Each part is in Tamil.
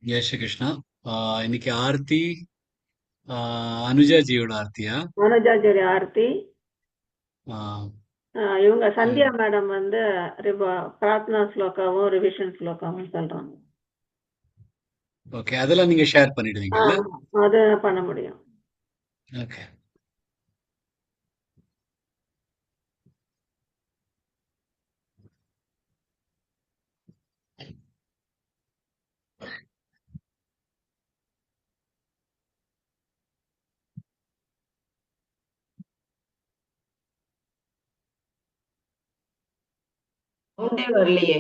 ஜெய் ஸ்ரீ கிருஷ்ணா. இன்னைக்கு ஆர்த்தி அனுஜா ஜியோட ஆர்த்தியா? மனோஜாச்சரி ஆர்த்தி. ஆஹ் இவங்க சந்தியா அஹ் மேடம் வந்து பிரார்த்தனா ஸ்லோகாவும் ரிவிஷன் ஸ்லோகாவும் சொல்றாங்க. ஓகே, அதெல்லாம் நீங்க ஷேர் பண்ணிடுவீங்கல்ல? அது பண்ண முடியும். ஓகே. சவுண்டே வரலையே.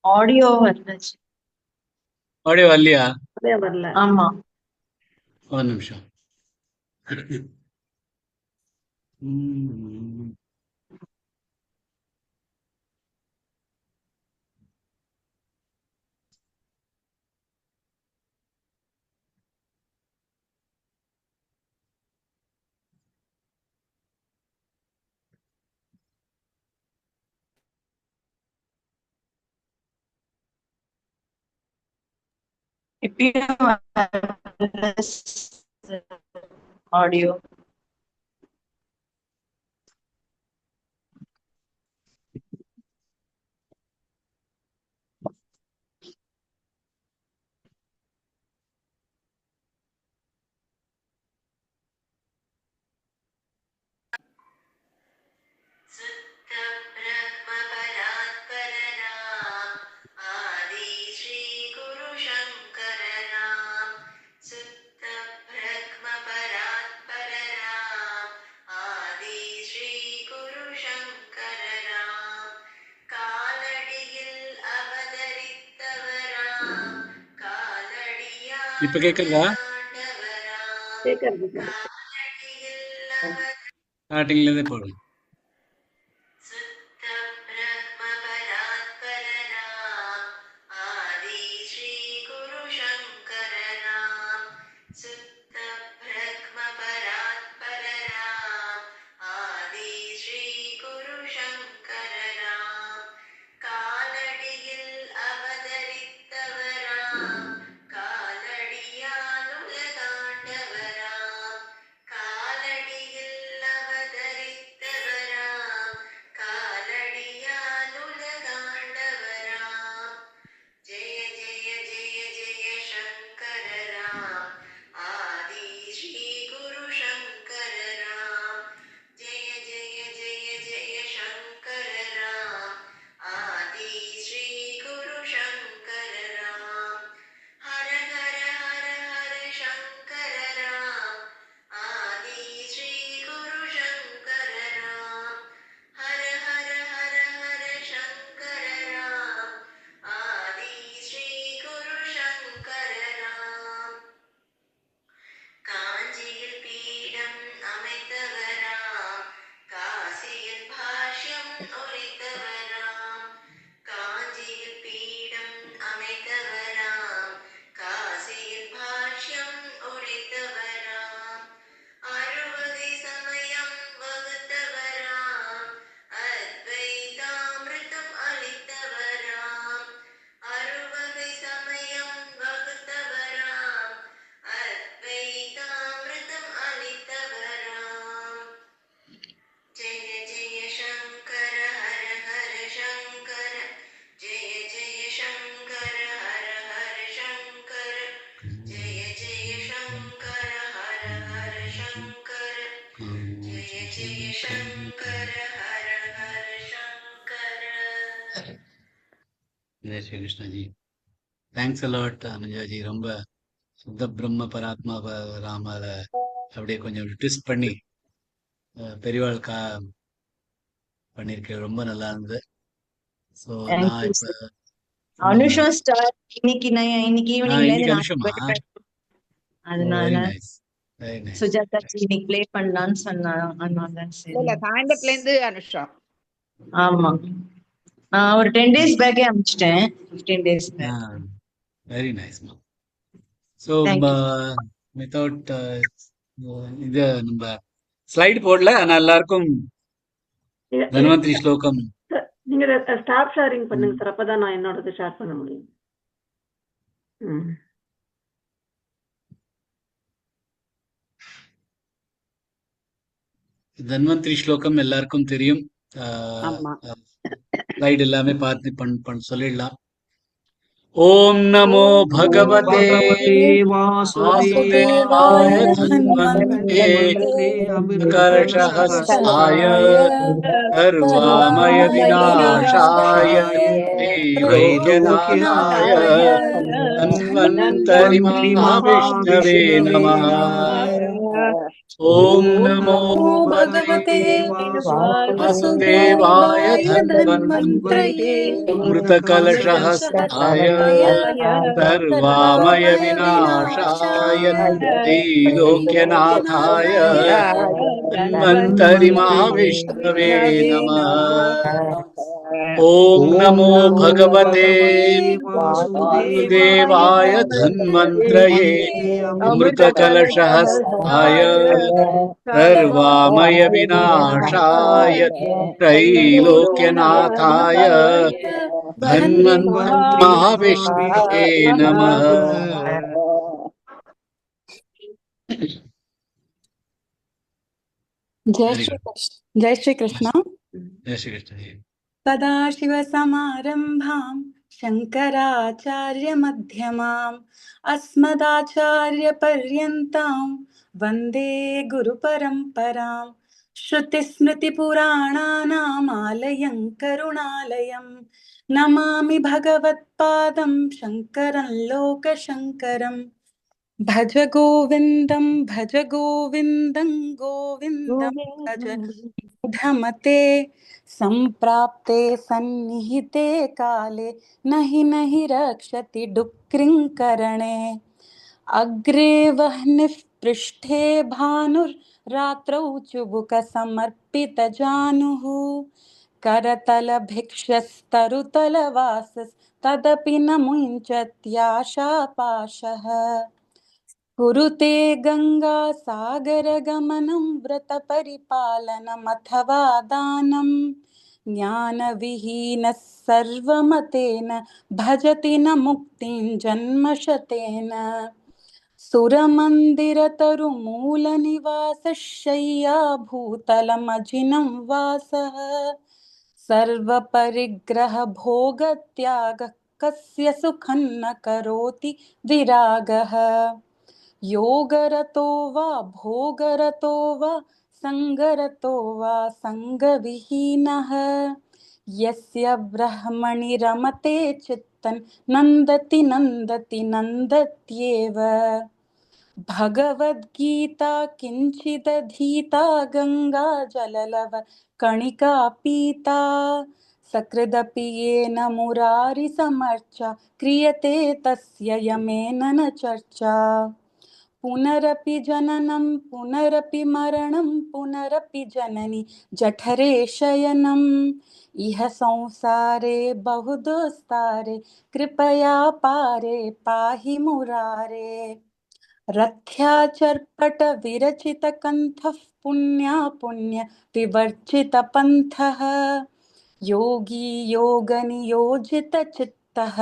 ஆடியோ வந்துச்சு. ஆடியோ வரலையா? அதே வரல. ஆமா. ஒரு நிமிஷம். உம் இப்பயும் ஆடியோ. இப்ப கேக்குதா? கேட்கறது சார். ஸ்டார்டிங்ல இருந்தே போடுங்க. ஜெய் ஸ்ரீ கிருஷ்ணா ஜி. Thanks a lot Anuja ji. ரொம்ப சுத்த பிரம்ம பராத்மா ராமால அப்படியே கொஞ்சம் ட்விஸ்ட் பண்ணி பெரியவாள் பண்ணிருக்கேன். ரொம்ப நல்லா இருந்தது. ஸோ நான் தேங்க்யூ இப்ப சார். அனுஷா ஸ்டார் இன்னைக்கு ஈவினிங்ல இருந்து இன்னைக்கு நான் அனுஷமா? அதனால very nice, very nice. Sujatha G இன்னைக்கு ப்ளே பண்ணலாம்னு சொன்னாங்க. அதனால சரி. இல்ல சாயந்தரத்துல இருந்து அனுஷா. ஆமா, நான் ஒரு 10 days பேக்கே அனுப்பிச்சிட்டேன். 15 days பேக். வெரி நைஸ் மா. So thank you. வித்தவுட் இது நம்ம ஸ்லைடு போடல. ஆனா எல்லாருக்கும் இ- இ- தன்வந்திரி ஸ்லோகம். சார், நீங்க ஸ்டாப் ஷேரிங் பண்ணுங்க சார், அப்பதான் நான் என்னோடது ஷேர் பண்ண முடியும். ம். தன்வந்திரி ஸ்லோகம் எல்லாருக்கும் தெரியும். ஆமா. ஸ்லைடு எல்லாமே பார்த்து சொல்லிடலாம். ஓம் நமோ ஓம் நமோ பகவதே भगवते வாசுதேவாய वासुदेवाय தன்வந்தே धन्वन्ते அமிர்தகலசஹஸ்தாய अमृतकलशहस्ताय சர்வாமய விநாசாய सर्वामयविनाशाय त्रैलोक्यनाथाय त्रैलोक्यनाथाय தன்வந்தரி धन्वन्ति மகாவிஷ்ணவே महाविष्णवे நமः. नमः। ஓம் ॐ நமோ नमो பகவதே भगवते வாசுதேவாய वासुदेवाय தன்வந்தே धन्वन्त्रे அமிர்தகலசஹஸ்தாய अमृतकलशहस्ताय सर्वामय विनाशाय त्रैलोक्यनाथाय धन्वन्तरि महाविष्णवे नमः। ॐ नमो ॐ नमो भगवते भगवते वासुदेवाय वासुदेवाय धन्वन्त्रये धन्वन्त्रे अमृतकलशहस्ताय सर्वामय विनाशाय त्रैलोक्यनाथाय धन्वन्तरि धन्वन्त्रि महाविष्णवे नमः। जय Very श्री good. कृष्ण। जय श्री कृष्ण। जय श्री कृष्ण जी। सदाशिवसमारम्भां शङ्कराचार्यमध्यमाम् अस्मदाचार्यपर्यन्तां वन्दे गुरुपरम्परां। श्रुतिस्मृतिपुराणानाम् आलयं करुणालयं नमामि भगवत्पादं शङ्करं लोकशङ्करम्। भज गोविन्दं गोविन्दं भज मूढमते सम्प्राप्ते सन्निहिते काले नहि रक्षति डुक्रिङ्करणे। अग्रे वह्निः पृष्ठे भानुर्रात्रौ चुबुकसमर्पितजानुः करतलभिक्षस्तरुतलवासस्तदपि न मुञ्चत्याशापाशः। कुरुते गङ्गासागरगमनं व्रतपरिपालनमथवा दानं ज्ञानविहीनः सर्वमतेन भजति न मुक्तिं जन्मशतेन। सुरमन्दिरतरुमूलनिवासः शय्याभूतलमजिनं वासः सर्वपरिग्रहभोगत्यागः कस्य सुखं न करोति विरागः। योगरतो वा भोगरतो वा सङ्गरतो वा सङ्गविहीनः यस्य ब्रह्मणि रमते चित्तं नन्दति नन्दत्येव। भगवद्गीता किञ्चिदधीता गङ्गा जललव कणिका पीता सकृदपि येन मुरारिसमर्चा क्रियते तस्य यमेन न चर्चा। पुनरपि जननं पुनरपि मरणं पुनरपि जननि जठरे शयनम् इह संसारे बहुदुस्तारे कृपया पारे पाहि मुरारे। रथ्याचर्पटविरचितकण्ठः पुण्य विवर्जितपन्थः योगी योगनियोजितचित्तः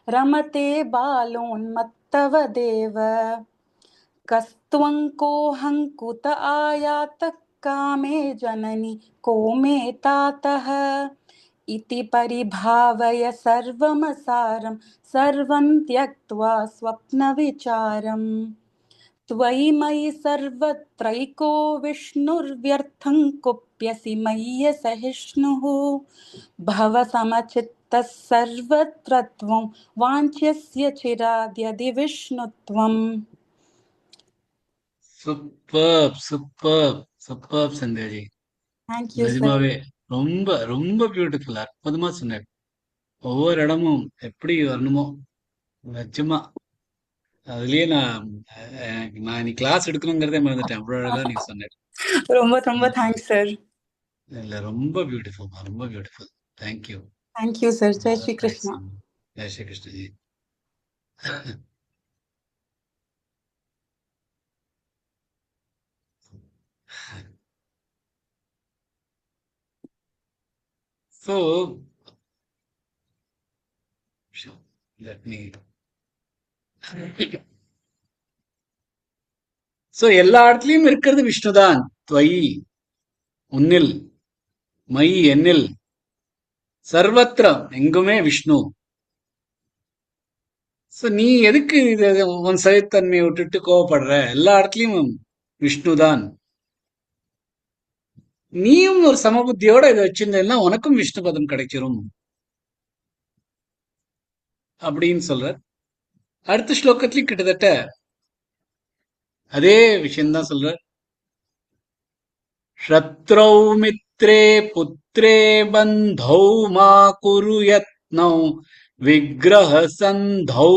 रमते बालोन्मत्तवदेव। कस्त्वं कोऽहं कुत आयातः कामे जननि को मे तातः इति परिभावय सर्वमसारं सर्वं त्यक्त्वा स्वप्नविचारम्। त्वयि मयि सर्वत्रैको विष्णुर्व्यर्थं कुप्यसि मय्यसहिष्णुः भवसमचित्तः सर्वत्र त्वं वाञ्छ्यस्य चिराद्यदि विष्णुत्वम्। சூப்பர் சந்தியாஜி. Thank you, sir. நிஜமாவே ரொம்ப ரொம்ப பியூட்டிஃபுல், அற்புதமா சொன்னார். ஒவ்வொரு இடமும் எப்படி வரணுமோ நிஜமா. அதுலயே நான் இன்னைக்கு கிளாஸ் எடுக்கணுங்கிறதே மறந்துட்டேன். அவ்வளவு அழகா நீங்க சொன்னார். ரொம்ப thanks, sir. இல்ல ரொம்ப பியூட்டிஃபுல், ரொம்ப beautiful. Thank you. Thank you, sir. Jai Shri Krishna. Jai Shri Krishnaji. So let me so எல்லா இடத்துலயும் இருக்கிறது விஷ்ணுதான். துவயி உன்னில், மயி என்னில், சர்வத்திரம் எங்குமே விஷ்ணு. சோ நீ எதுக்கு உன் சகித்தன்மையை விட்டுட்டு கோவப்படுற? எல்லா இடத்துலயும் விஷ்ணுதான். நீயும் ஒரு சமபுத்தியோட இதை வச்சிருந்தேன்னா உனக்கும் விஷ்ணு பதம் கிடைச்சிரும் அப்படின்னு சொல்ற. அடுத்த ஸ்லோகத்திலையும் கிட்டத்தட்ட அதே விஷயம்தான் சொல்ற. சத்ரௌ மித்ரே புத்ரே பந்தௌ மா குரு யத்னௌ விக்கிரஹ சந்தௌ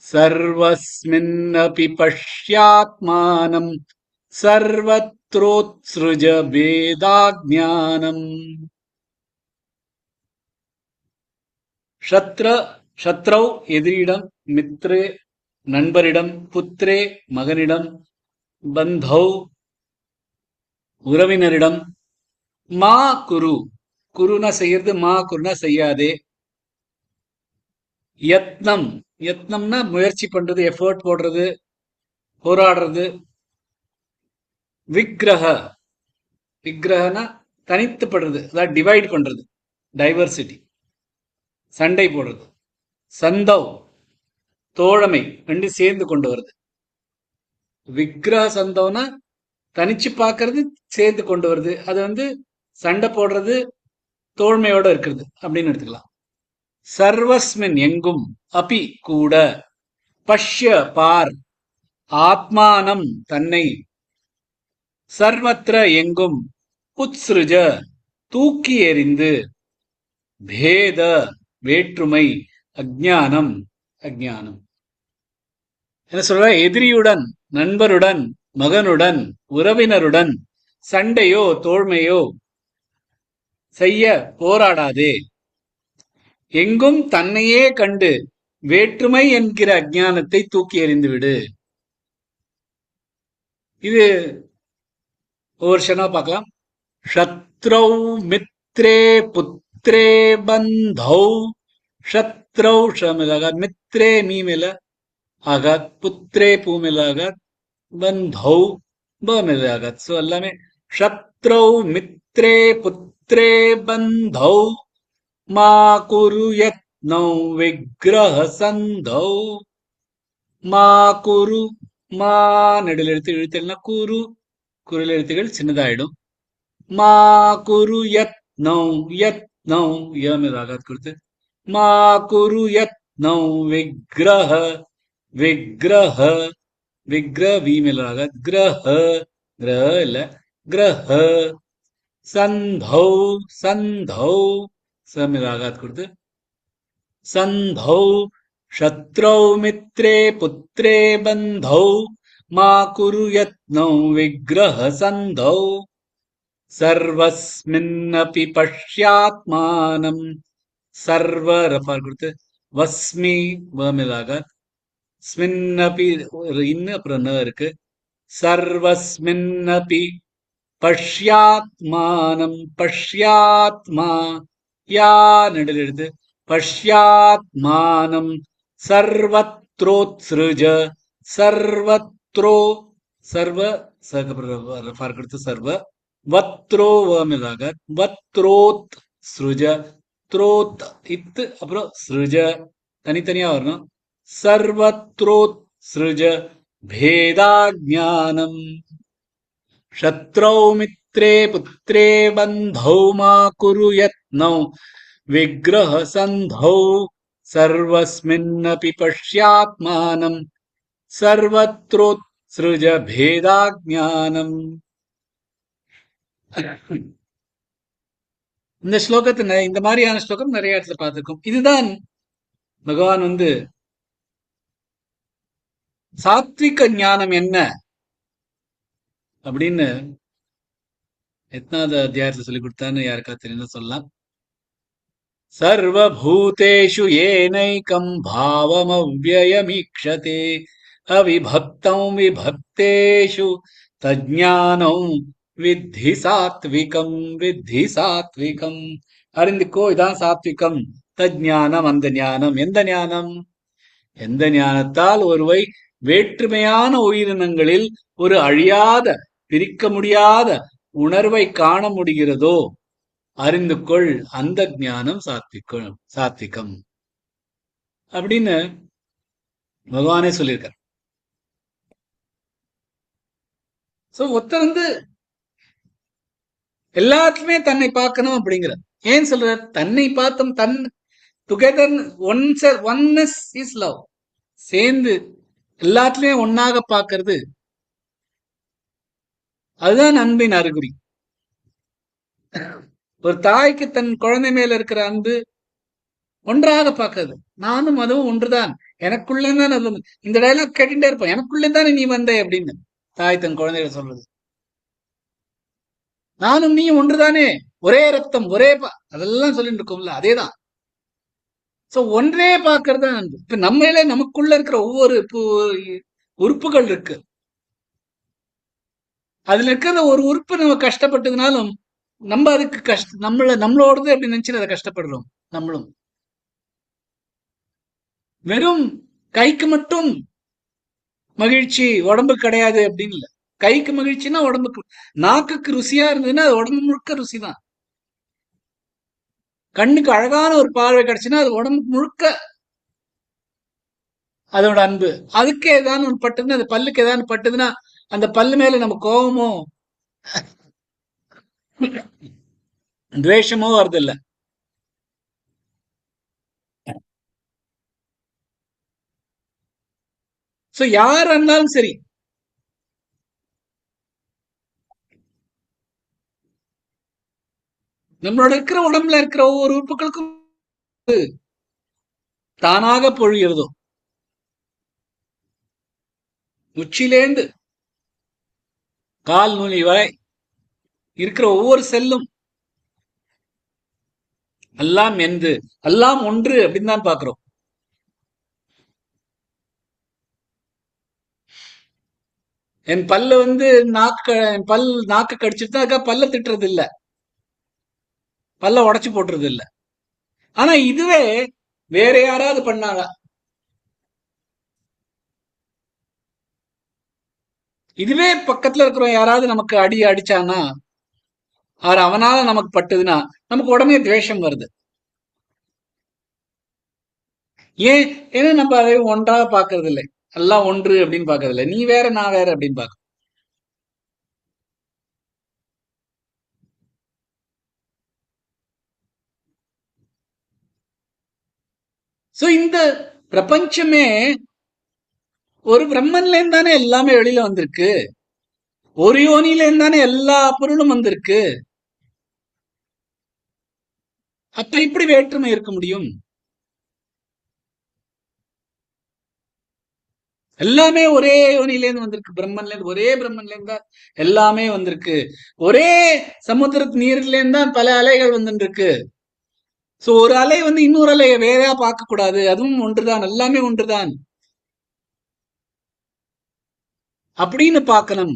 சர்வஸ்மின்னபி பஷ்யாத்மானம் சர்வத்ரோத்ஸ்ருஜ பேதாஜ்ஞானம். சத்ரௌ எதிரிடம், மித்ரே நண்பரிடம், புத்ரே மகனிடம், பந்தௌ உறவினரிடம், மா குரு குருனா செய்யறது, மா குருனா செய்யாதே, யத்னம் யத்னம்னா முயற்சி பண்றது, எஃபர்ட் போடுறது, போராடுறது, விக்கிரக விக்கிரகனா தனித்துப்படுறது, அதாவது டிவைட் பண்றது, டைவர்சிட்டி, சண்டை போடுறது, சந்தவ் தோழமை ரெண்டு சேர்ந்து கொண்டு வருது. விக்கிரக சந்தவனா தனிச்சு பார்க்கறது, சேர்ந்து கொண்டு வருது. அது சண்டை போடுறது, தோழ்மையோட இருக்கிறது அப்படின்னு எடுத்துக்கலாம். சர்வஸ்மின் எங்கும், அபி கூட, பஷ்ய பார், ஆத்மானம் தன்னை, சர்வத்திர எங்கும், உத்ஸ்ருஜ தூக்கி எறிந்து, பேத வேற்றுமை, அஜ்ஞானம் அஜ்ஞானம். என்ன சொல்ற? எதிரியுடன், நண்பருடன், மகனுடன், உறவினருடன் சண்டையோ தோழ்மையோ செய்ய போராடாதே. எங்கும் தன்னையே கண்டு வேற்றுமை என்கிற அஜ்ஞானத்தை தூக்கி எறிந்துவிடு. இது ஒவ்வொரு ஷனா பார்க்கலாம். சத்ரௌ மித்ரே புத்ரே பந்தௌ, சத்ரௌ ஷமிலாகாத், மித்ரே மீமில ஆகாத், புத்ரே பூமில ஆகாத், பந்தௌ பமில ஆகாத். ஸோ எல்லாமே சத்ரௌ மித்ரே புத்ரே பந்தௌ மா குரு யத்னௌ விக்கிரஹ சந்தௌ. மா குரு, மா நெடில் எழுத்து, எழுத்துனா குரு, குரல் எழுத்துகள் சின்னதாயிடும். மா குரு யத்னௌ, யத்னௌ யமிராகாத் கொடுத்து, மா குரு யத்னௌ விக்கிரஹ, விக்கிரஹ விக்கிரஹ வீமிலாகாத், கிரஹ கிரஹ இல்ல கிரஹ, சந்தௌ, சந்தௌ சமிராகாத் கொடுத்து, சந்தௌ சத்ரௌ மித்ரே புத்ரே பந்தௌ மா குரு யத்னௌ விக்கிரஹ சந்தௌ சர்வஸ்மின்னபி பஷ்யாத்மானம். சர்வ ரஃபார் கொடுத்து, வஸ்மி வமிலாகாத், ஸ்மின்னபி இன்னு அப்புறம் ந இருக்கு. சர்வஸ்மின்னபி பஷ்யாத்மானம், பஷ்யாத்மா யா நெடில் எழுத்து, பஷ்யாத்மானம் சர்வத்ரோத்ஸ்ருஜ, சர்வத்ரோ சர்வ ரஃபார் கொடுத்து சர்வ, வத்ரோ வமிலாகாத், வத்ரோத் ஸ்ருஜ, த்ரோத் இத்து அப்புறம் ஸ்ருஜ தனித்தனியா வரணும். சர்வத்ரோத் ஸ்ருஜ பேதாஜ்ஞானம். சத்ரௌ மித்ரே புத்ரே பந்தௌ மா குரு யத்னௌ விக்கிரஹ சந்தௌ சர்வஸ்மின்னபி பஷ்யாத்மானம் சர்வத்ரோத் ஸ்ருஜ பேதாஜ்ஞானம். இந்த ஸ்லோகத்தை, இந்த மாதிரியான ஸ்லோகம் நிறைய இடத்துல பார்த்திருக்கோம். இதுதான் பகவான் சாத்விக ஞானம் என்ன அப்படின்னு எத்தனாவது அத்தியாயத்துல சொல்லி கொடுத்தான்னு யாருக்கா தெரியும் சொல்லலாம். சர்வபூதேஷு ஏனைகம் பாவம் அவ்யயமீக்ஷதே அவிபக்தம் விபக்தேஷு தஜ்ஞானம் வித்தி சாத்விகம் வித்தி சாத்விகம். அறிந்துக்கோ, இதான் சாத்விகம். தஜ்ஞானம், அந்த ஞானம். எந்த ஞானம்? எந்த ஞானத்தால் ஒருவை வேற்றுமையான உயிரினங்களில் ஒரு அழியாத, பிரிக்க முடியாத உணர்வை காண முடிகிறதோ அறிந்து கொள், அந்த ஞானம் சாத்விகம் அப்படின்னு பகவானே சொல்லியிருக்கார். சோ ஒருத்தர் வந்து எல்லாத்துலயுமே தன்னை பார்க்கணும் அப்படிங்கிற. ஏன் சொல்றார்? தன்னை பார்த்தோம், தன் டுகெதர் ஒன்னஸ் இஸ் லவ். சேர்ந்து எல்லாத்துலயும் ஒன்னாக பார்க்கிறது, அதுதான் அன்பின் அறிகுறி. ஒரு தாய்க்கு தன் குழந்தை மேல இருக்கிற அன்பு ஒன்றாக பார்க்கிறது. நானும் அதுவும் ஒன்றுதான், எனக்குள்ளேதான் அது. இந்த டயலாக் கேட்டுட்டே இருப்போம், எனக்குள்ளே தானே நீ வந்த அப்படின்னு தாய் தன் குழந்தைகளை சொல்றது. நானும் நீயும் ஒன்றுதானே, ஒரே ரத்தம், ஒரே அதெல்லாம் சொல்லிட்டு இருக்கோம்ல, அதேதான். சோ ஒன்றே பார்க்கறது தான் அன்பு. இப்ப நம்மளே நமக்குள்ள இருக்கிற ஒவ்வொரு உறுப்புகள் இருக்கு. அதுல இருக்கிற ஒரு உறுப்பு நம்ம கஷ்டப்பட்டதுனாலும் நம்ம அதுக்கு நம்மளோடது அப்படின்னு நினைச்சு அதை கஷ்டப்படுறோம். நம்மளும் வெறும் கைக்கு மட்டும் மகிழ்ச்சி, உடம்பு கிடையாது அப்படின்னு இல்ல. கைக்கு மகிழ்ச்சின்னா உடம்புக்கு, நாக்குக்கு ருசியா இருந்ததுன்னா அது உடம்பு முழுக்க ருசி தான். கண்ணுக்கு அழகான ஒரு பார்வை கிடைச்சுன்னா அது உடம்பு முழுக்க அதோட அன்பு. அதுக்கு ஏதாவது ஒன்று பட்டுதுன்னா, அது பல்லுக்கு ஏதாவது பட்டுதுன்னா அந்த பல்லு மேல நம்ம கோபமோ துவேஷமோ வருது இல்ல. சோ யார் இருந்தாலும் சரி, நம்மளோட இருக்கிற உடம்புல இருக்கிற ஒவ்வொரு உறுப்புகளுக்கும் தானாக பொழிகிறதோ, உச்சிலேந்து கால் நுனி வரை இருக்கிற ஒவ்வொரு செல்லும் எல்லாம் எந்து, எல்லாம் ஒன்று அப்படின்னு தான் பாக்குறோம். என் பல்ல வந்து நாக்கு கடிச்சிட்டு தான், பல்ல திட்டுறது இல்ல, பல்ல உடைச்சு போட்டுறது இல்ல. ஆனா இதுவே வேற யாராவது பண்ணாங்க, இதுவே பக்கத்துல இருக்கிற யாராவது நமக்கு அடிச்சானா, அவனால நமக்கு பட்டுதுன்னா நமக்கு உடனே துவேஷம் வருது. ஏன்? ஏன்னா நம்ம அதை ஒன்றாக பாக்குறது இல்லை, எல்லாம் ஒன்று அப்படின்னு பாக்குறது இல்லை, நீ வேற நான் வேற அப்படின்னு பாக்க. சோ இந்த பிரபஞ்சமே ஒரு பிரம்மன்ல இருந்து தானே எல்லாமே வெளியில வந்திருக்கு, ஒரு யோனில இருந்து தானே எல்லா பொருளும் வந்திருக்கு. அப்ப இப்படி வேற்றுமை இருக்க முடியும்? எல்லாமே ஒரே யோனில இருந்து வந்திருக்கு, பிரம்மன்ல இருந்து, ஒரே பிரம்மன்ல இருந்து தான் எல்லாமே வந்திருக்கு. ஒரே சமுத்திரத்து நீர்ல இருந்து தான் பல அலைகள் வந்துருக்கு. சோ ஒரு அலை வந்து இன்னொரு அலையை வேறையா பார்க்க கூடாது, அதுவும் ஒன்றுதான், எல்லாமே ஒன்றுதான் அப்படின்னு பார்க்கணும்.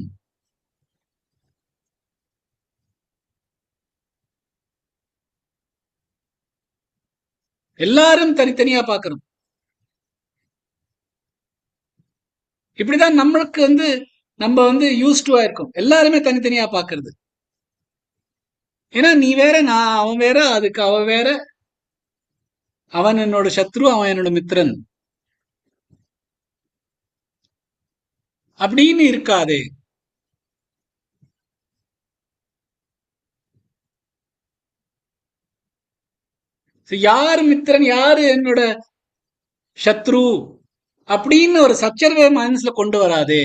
எல்லாரும் தனித்தனியா பார்க்கணும். இப்படிதான் நம்மளுக்கு வந்து நம்ம வந்து யூஸ்டு ஆயிருக்கோம், எல்லாருமே தனித்தனியா பாக்குறது. ஏன்னா நீ வேற, நான் அவன் வேற, அதுக்கு அவ வேற, அவன் என்னோட சத்ரு, அவன் என்னோட மித்திரன் அப்படின்னு இருக்காதே. யாரு மித்திரன், யாரு என்னோட சத்ரு அப்படின்னு ஒரு சச்சரவை மனசுல கொண்டு வராதே.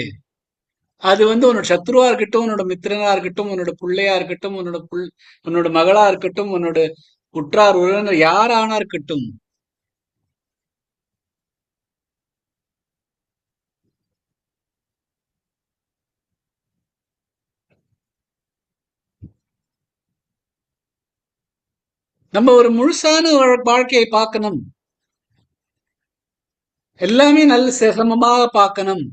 அது வந்து உன்னோட சத்ருவா இருக்கட்டும், உன்னோட மித்திரனா இருக்கட்டும், உன்னோட பிள்ளையா இருக்கட்டும், உன்னோட மகளா இருக்கட்டும், உன்னோட உற்றார் உறவினர் யாரானா இருக்கட்டும், நம்ம ஒரு முழுசான வாழ்க்கையை பார்க்கணும், எல்லாமே நல்ல சமமாக பார்க்கணும்.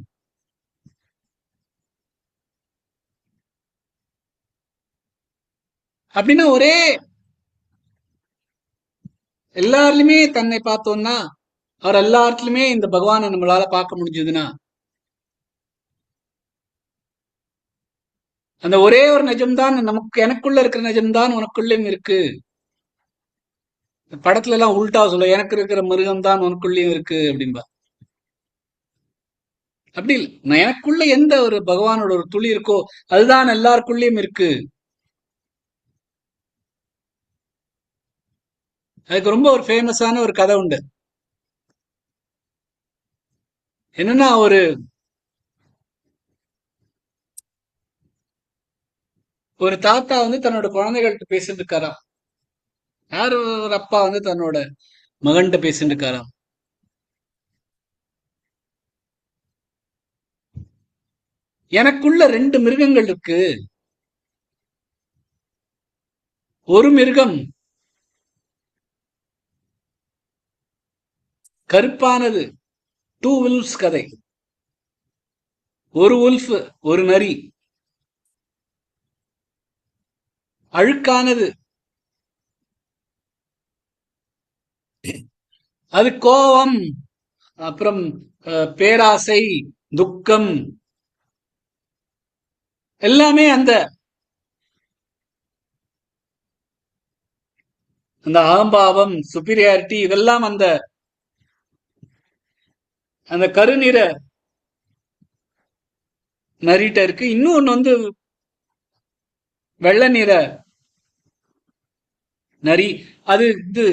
அப்படின்னா ஒரே எல்லாருலயுமே தன்னை பார்த்தோம்னா, அவர் எல்லாத்துலயுமே இந்த பகவானை நம்மளால பார்க்க முடிஞ்சதுன்னா, அந்த ஒரே ஒரு நிஜம்தான் நமக்கு, எனக்குள்ள இருக்கிற நிஜம்தான் உனக்குள்ளேயும் இருக்கு. படத்துல எல்லாம் உல்டா சொல்ல, எனக்கு இருக்கிற மிருகம் தான் உனக்குள்ளேயும் இருக்கு அப்படின்பா. அப்படி இல்லை, நான் எனக்குள்ள எந்த ஒரு பகவானோட ஒரு துளி இருக்கோ அதுதான் எல்லாருக்குள்ளேயும் இருக்கு. அதுக்கு ரொம்ப ஒரு ஃபேமஸான ஒரு கதை உண்டு. என்னன்னா, ஒரு ஒரு தாத்தா வந்து தன்னோட குழந்தைகள்கிட்ட பேசிட்டு இருக்காராம். யார் ஒரு அப்பா வந்து தன்னோட மகன்கிட்ட பேசிட்டு இருக்காராம். எனக்குள்ள 2 மிருகங்கள் இருக்கு. ஒரு மிருகம் கருப்பானது, 2 wolves கதை. ஒரு உல்ஃப், ஒரு நரி. அழுக்கானது, அது கோபம், அப்புறம் பேராசை, துக்கம், எல்லாமே அந்த அந்த அகம்பாவம், சுப்பீரியாரிட்டி, இதெல்லாம் அந்த அந்த கருநிற நரிட்ட இருக்கு. இன்னொன்னு வந்து வெள்ளை நிற நரி. அது இது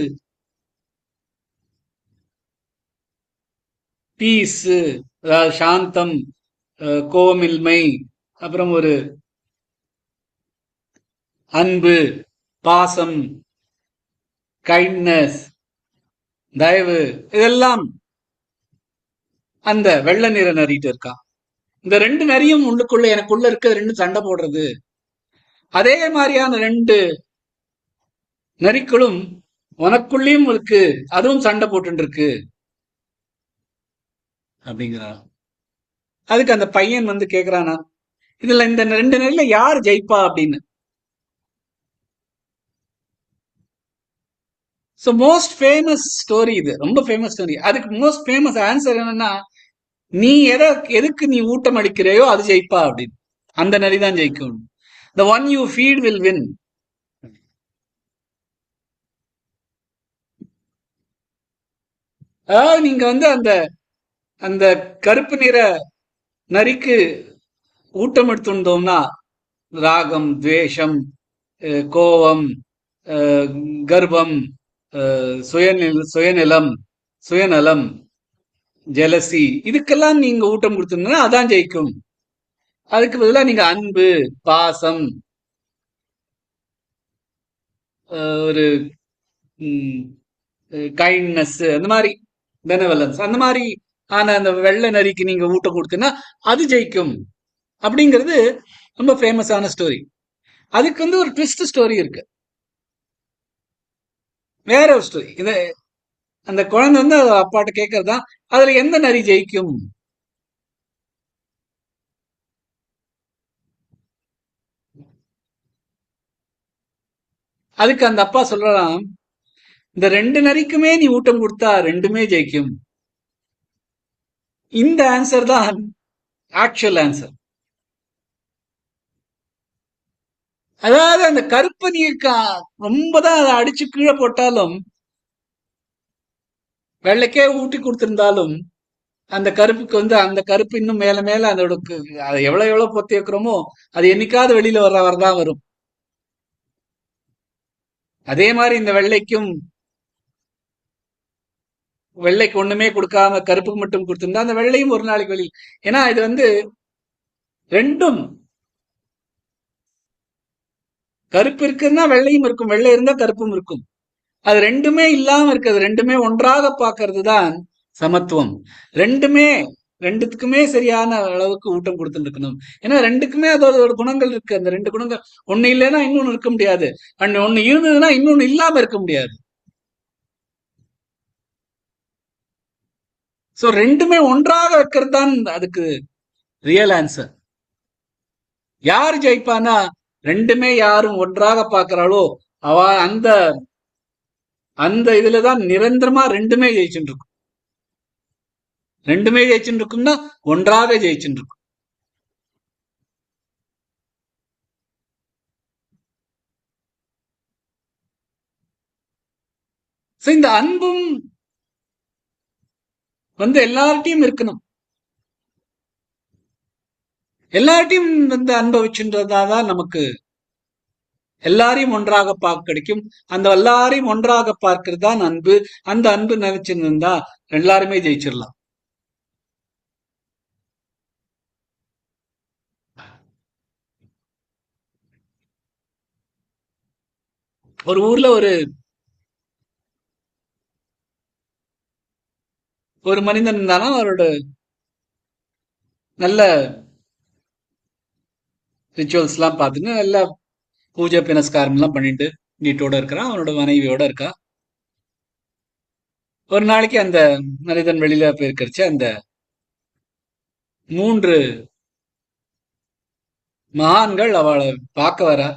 பீஸ், அதாவது சாந்தம், கோவமின்மை, அப்புறம் ஒரு அன்பு, பாசம், கைண்ட்னஸ், தயவு, இதெல்லாம் அந்த வெள்ளை நிற நரிட்டு இருக்கான். இந்த 2 நரியும் உள்ளுக்குள்ள எனக்குள்ள இருக்க 2 சண்டை போடுறது. அதே மாதிரியான 2 நரிக்களும் உனக்குள்ளேயும் இருக்கு, அதுவும் சண்டை போட்டு இருக்கு அப்படிங்கிறான். அதுக்கு அந்த பையன் வந்து கேக்குறானா, இதுல இந்த 2 நரியில யார் ஜெயிப்பா அப்படின்னு. சோ மோஸ்ட் ஃபேமஸ் ஸ்டோரி இது, ரொம்ப ஃபேமஸ் ஸ்டோரி. அதுக்கு மோஸ்ட் ஃபேமஸ் ஆன்சர் என்னன்னா, நீ எதுக்கு நீ ஊட்டம் அளிக்கிறையோ அது ஜெயிப்பா அப்படின்னு. அந்த நரி தான் ஜெயிக்கும். The one you feed will win. அதாவது நீங்க வந்து அந்த அந்த கருப்பு நிற நரிக்கு ஊட்டம் எடுத்துட்டோம்னா, ராகம், துவேஷம், கோபம், கர்வம், சுயநலம், சுயநலம், ஜெலசி, இதுக்கெல்லாம் நீங்க ஊட்டம் கொடுத்தீங்கன்னா அதான் ஜெயிக்கும். அதுக்கு பதிலா நீங்க அன்பு, பாசம், ஒரு கைண்ட்னஸ், அந்த மாதிரி பெனவலன்ஸ், அந்த மாதிரி ஆன அந்த வெள்ளை நரிக்கு நீங்க ஊட்டம் கொடுத்தீங்கன்னா அது ஜெயிக்கும் அப்படிங்கிறது ரொம்ப ஃபேமஸான ஸ்டோரி. அதுக்கு வந்து ஒரு ட்விஸ்ட் ஸ்டோரி இருக்கு, வேற ஒரு ஸ்டோரி. இத அந்த குழந்தை வந்து அப்பாட்ட கேட்கறதுதான், அதுல எந்த நரி ஜெயிக்கும். அதுக்கு அந்த அப்பா சொல்றான், இந்த 2 நரிக்குமே நீ ஊட்டம் கொடுத்தா 2மே ஜெயிக்கும். இந்த ஆன்சர் தான் ஆக்சுவல் ஆன்சர். அதாவது அந்த கருப்பு நீ ரொம்ப தான் அதை அடிச்சு கீழே போட்டாலும், வெள்ளைக்கே ஊட்டி கொடுத்திருந்தாலும், அந்த கருப்புக்கு வந்து அந்த கருப்பு இன்னும் மேல மேல அதோட அதை எவ்வளவு பொத்தி வைக்கிறோமோ அது என்னைக்காவது வெளியில வரதான் வரும். அதே மாதிரி இந்த வெள்ளைக்கு ஒண்ணுமே கொடுக்காம கருப்புக்கு மட்டும் கொடுத்திருந்தா அந்த வெள்ளையும் ஒரு நாளைக்கு வெளியில். ஏன்னா இது வந்து ரெண்டும், கருப்பு இருக்குன்னா வெள்ளையும் இருக்கும், வெள்ளை இருந்தா கருப்பும் இருக்கும். அது 2மே இல்லாம இருக்கிறது, 2மே ஒன்றாக பார்க்கறது தான் சமத்துவம். 2த்துக்குமே சரியான அளவுக்கு ஊட்டம் கொடுத்துட்டு இருக்கணும். ஏன்னா 2க்குமே அதோட குணங்கள் இருக்கு. அந்த 2 குணங்கள் ஒண்ணு இல்லைன்னா இன்னொன்னு இருக்க முடியாது, ஒண்ணு இருந்ததுன்னா இன்னொன்னு இல்லாம இருக்க முடியாது. சோ 2மே ஒன்றாக வைக்கிறது தான் அதுக்கு ரியல் ஆன்சர். யார் ஜெயிப்பானா, ரெண்டுமே யாரும் ஒன்றாக பார்க்கறாளோ அவ அந்த அந்த இதுலதான் நிரந்தரமா ரெண்டுமே ஜெயிச்சுட்டு இருக்கும். ரெண்டுமே ஜெயிச்சுட்டு இருக்கும்னா ஒன்றாவே ஜெயிச்சுட்டு இருக்கும். So, இந்த அன்பும் எல்லார்ட்டையும் இருக்கணும். எல்லார்ட்டையும் அனுபவிச்சுன்றதாதான் நமக்கு எல்லாரையும் ஒன்றாக பார்க்க கிடைக்கும். அந்த எல்லாரையும் ஒன்றாக பார்க்கிறது தான் அன்பு. அந்த அன்பு நினைச்சிருந்தா எல்லாருமே ஜெயிச்சிடலாம். ஒரு ஊர்ல ஒரு மனிதன் இருந்தானா, அவரோட நல்ல ரிச்சுவல்ஸ் எல்லாம் பார்த்துட்டு நல்ல பூஜை புனஸ்காரம் எல்லாம் பண்ணிட்டு வீட்டோட இருக்கிறான். அவனோட மனைவியோட இருக்கா. ஒரு நாளைக்கு அந்த மனிதன் வெளியில போயிருக்கிறச்சு அந்த 3 மகான்கள் அவளை பார்க்க வரா.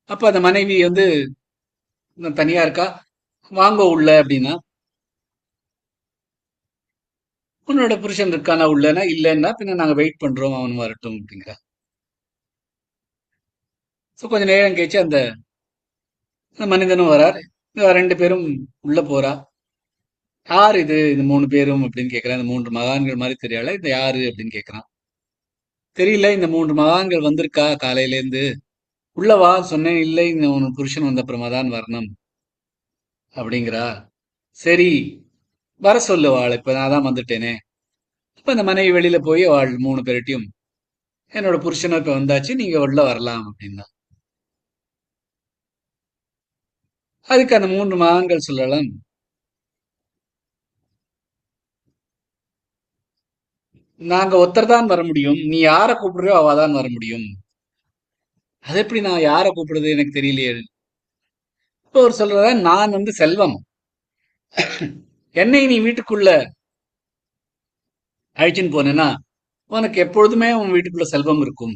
அப்ப அந்த மனைவி தனியா இருக்கா. வாங்க உள்ள அப்படின்னா, உன்னோட புருஷன் இருக்கானா உள்ளனா? இல்லைன்னா பின்ன நாங்க வெயிட் பண்றோம் அவன் வரட்டும் அப்படிங்கிற. கொஞ்ச நேரம் கழிச்சு அந்த மனிதனும் வரார். 2 பேரும் உள்ள போறா. யார் இது இந்த 3 பேரும் அப்படின்னு கேட்கிறான். இந்த 3 மகான்கள் மாதிரி தெரியல, இந்த யாரு அப்படின்னு கேட்கிறான். தெரியல, இந்த 3 மகான்கள் வந்திருக்கா காலையில இருந்து. உள்ளவா சொன்னேன். இல்லை, இந்த உன் புருஷன் வந்த அப்புறமா தான் வரணும் அப்படிங்கிறா. சரி வர சொல்லு வாள், இப்ப நான் தான் வந்துட்டேனே. இப்ப அந்த மனைவி வெளியில போய் அவள் 3 பேர்ட்டையும் என்னோட புருஷனும் இப்ப வந்தாச்சு, நீங்க உள்ள வரலாம் அப்படின்னா. அதுக்கு அந்த 3 மகான்கள் சொல்லலாம், நாங்க ஒருத்தர் தான் வர முடியும், நீ யார கூப்பிடுறியோ அவதான் வர முடியும். அது எப்படி நான் யார கூப்பிடுறது எனக்கு தெரியலையே. இப்ப அவர் சொல்ற, நான் செல்வம், என்னை நீ வீட்டுக்குள்ள அழைச்சின்னு போனேன்னா உனக்கு எப்பொழுதுமே உன் வீட்டுக்குள்ள செல்வம் இருக்கும்.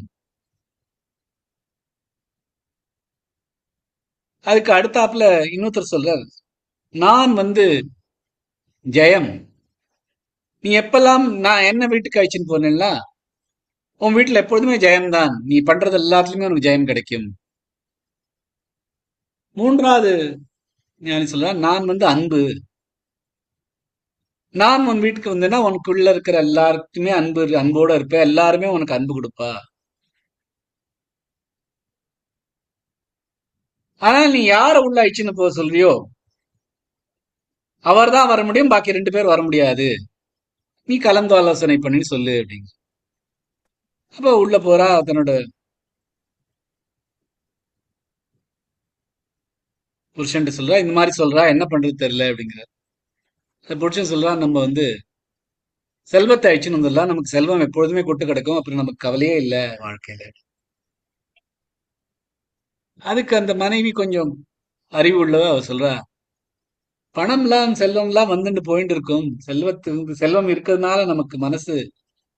அதுக்கு அடுத்தாப்புல இன்னொருத்தர் சொல்றார், நான் ஜெயம், நீ எப்பெல்லாம் நான் என்ன வீட்டுக்கு அழைச்சின்னு போனேன்னா உன் வீட்டுல எப்பொழுதுமே ஜெயம்தான், நீ பண்றது எல்லாத்துலயுமே உனக்கு ஜெயம் கிடைக்கும். 3வது ஞானி சொல்ற, நான் அன்பு, நான் உன் வீட்டுக்கு வந்தேன்னா உனக்குள்ள இருக்கிற எல்லாருக்குமே அன்போட இருப்பேன், எல்லாருமே உனக்கு அன்பு கொடுப்பா. ஆனால் நீ யார உள்ள அழிச்சுன்னு போக சொல்றியோ அவர் தான் வர முடியும், பாக்கி 2 பேர் வர முடியாது, நீ கலந்து ஆலோசனை பண்ணி சொல்லு அப்படிங்க. அப்ப உள்ள போறா. தன்னோட புருஷன் சொல்றா, இந்த மாதிரி சொல்றா, என்ன பண்றது தெரியல அப்படிங்கிற. புருஷன் சொல்றா, நம்ம செல்வத்தை அழிச்சுன்னு வந்துடலாம், நமக்கு செல்வம் எப்பொழுதுமே கொட்டு கிடக்கும், அப்புறம் நமக்கு கவலையே இல்லை வாழ்க்கையில. அதுக்கு அந்த மனைவி கொஞ்சம் அறிவு உள்ளவ. அவ சொல்றா, பணம்லாம் செல்வம்லாம் வந்துட்டு போயிட்டு இருக்கும், செல்வம் இருக்கிறதுனால நமக்கு மனசு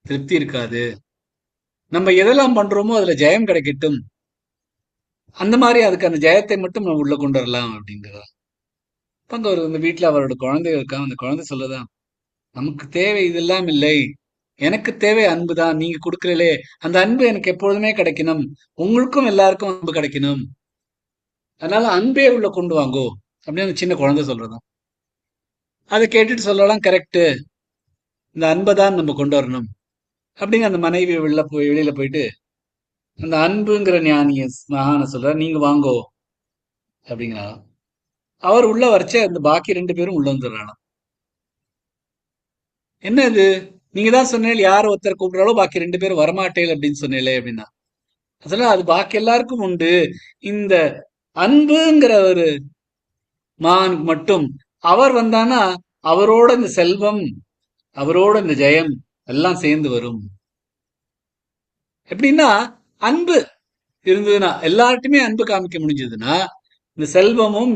திருப்தி இருக்காது, நம்ம எதெல்லாம் பண்றோமோ அதுல ஜெயம் கிடைக்கட்டும், அந்த மாதிரி அதுக்கு அந்த ஜெயத்தை மட்டும் நம்ம உள்ள கொண்டு வரலாம் அப்படிங்கிறா. அங்க இந்த வீட்டுல அவரோட குழந்தைகள் இருக்கான். அந்த குழந்தை சொல்லதான், நமக்கு தேவை இதெல்லாம் இல்லை, எனக்கு தேவை அன்பு தான், நீங்க கொடுக்கறீங்களே அந்த அன்பு எனக்கு எப்பொழுதுமே கிடைக்கணும், உங்களுக்கும் எல்லாருக்கும் அன்பு கிடைக்கணும், அதனால அன்பே உள்ள கொண்டு வாங்கோ அப்படின்னு அந்த சின்ன குழந்தை சொல்றதும். அதை கேட்டுட்டு சொல்லலாம், கரெக்டு, இந்த அன்பை தான் நம்ம கொண்டு வரணும் அப்படிங்க. அந்த மனைவி வெளியில போயிட்டு அந்த அன்புங்கிற ஞானிய மகான சொல்ற, நீங்க வாங்கோ அப்படிங்கிறாராம். அவர் உள்ள வரைச்ச அந்த பாக்கி 2 பேரும் உள்ள வந்துடுறாங்க. என்ன இது, நீங்க தான் சொன்னீங்க யார் ஒருத்தர் கூப்பிடுறாலோ பாக்கி 2 பேரும் வரமாட்டேன் அப்படின்னு சொன்னீங்களே அப்படின்னா. அதெல்லாம் அது பாக்கி எல்லாருக்கும் உண்டு, இந்த அன்புங்கிற ஒரு மகானுக்கு மட்டும் அவர் வந்தானா அவரோட இந்த செல்வம், அவரோட இந்த ஜெயம் எல்லாம் சேர்ந்து வரும். எப்படின்னா, அன்பு இருந்ததுன்னா, எல்லார்ட்டுமே அன்பு காமிக்க முடிஞ்சதுன்னா, இந்த செல்வமும்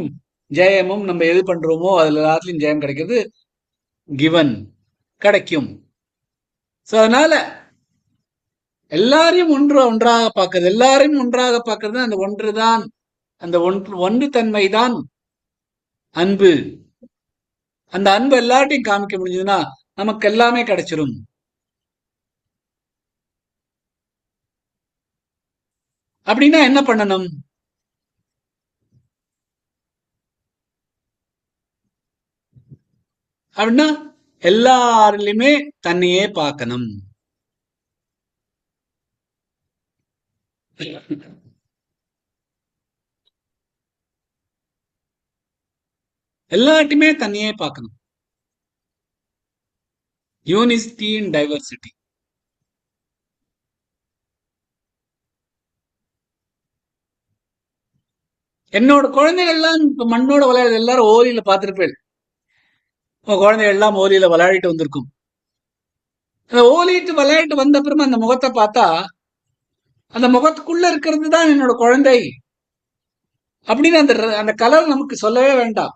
ஜெயமும் நம்ம எது பண்றோமோ அதுல எல்லாத்துலயும் ஜெயம் கிடைக்கிறது கிவன் கிடைக்கும். சோ அதனால எல்லாரையும் ஒன்றாக பார்க்கறது, எல்லாரையும் ஒன்றாக பார்க்கறது அந்த ஒன்றுதான், அந்த ஒன்று தன்மைதான் அன்பு. அந்த அன்பு எல்லார்ட்டையும் காமிக்க முடிஞ்சதுன்னா நமக்கு எல்லாமே கிடைச்சிரும். அப்படின்னா என்ன பண்ணணும்? அப்படின்னா எல்லாரிலுமே தன்னையே பார்க்கணும். எல்லாத்தையுமே தன்னையே பார்க்கணும். யூனிட்டி இன் டைவர்சிட்டி. என்னோட குழந்தைகள் எல்லாம் இப்ப மண்ணோட விளையாடுறது எல்லாரும் ஓலியில பார்த்திருப்பேன். உங்க குழந்தைகள் எல்லாம் ஓலியில விளையாடிட்டு வந்திருக்கும். அந்த ஓலிட்டு விளையாடிட்டு வந்த அப்புறமா அந்த முகத்தை பார்த்தா அந்த முகத்துக்குள்ள இருக்கிறது தான் என்னோட குழந்தை அப்படின்னு அந்த கலர் நமக்கு சொல்லவே வேண்டாம்.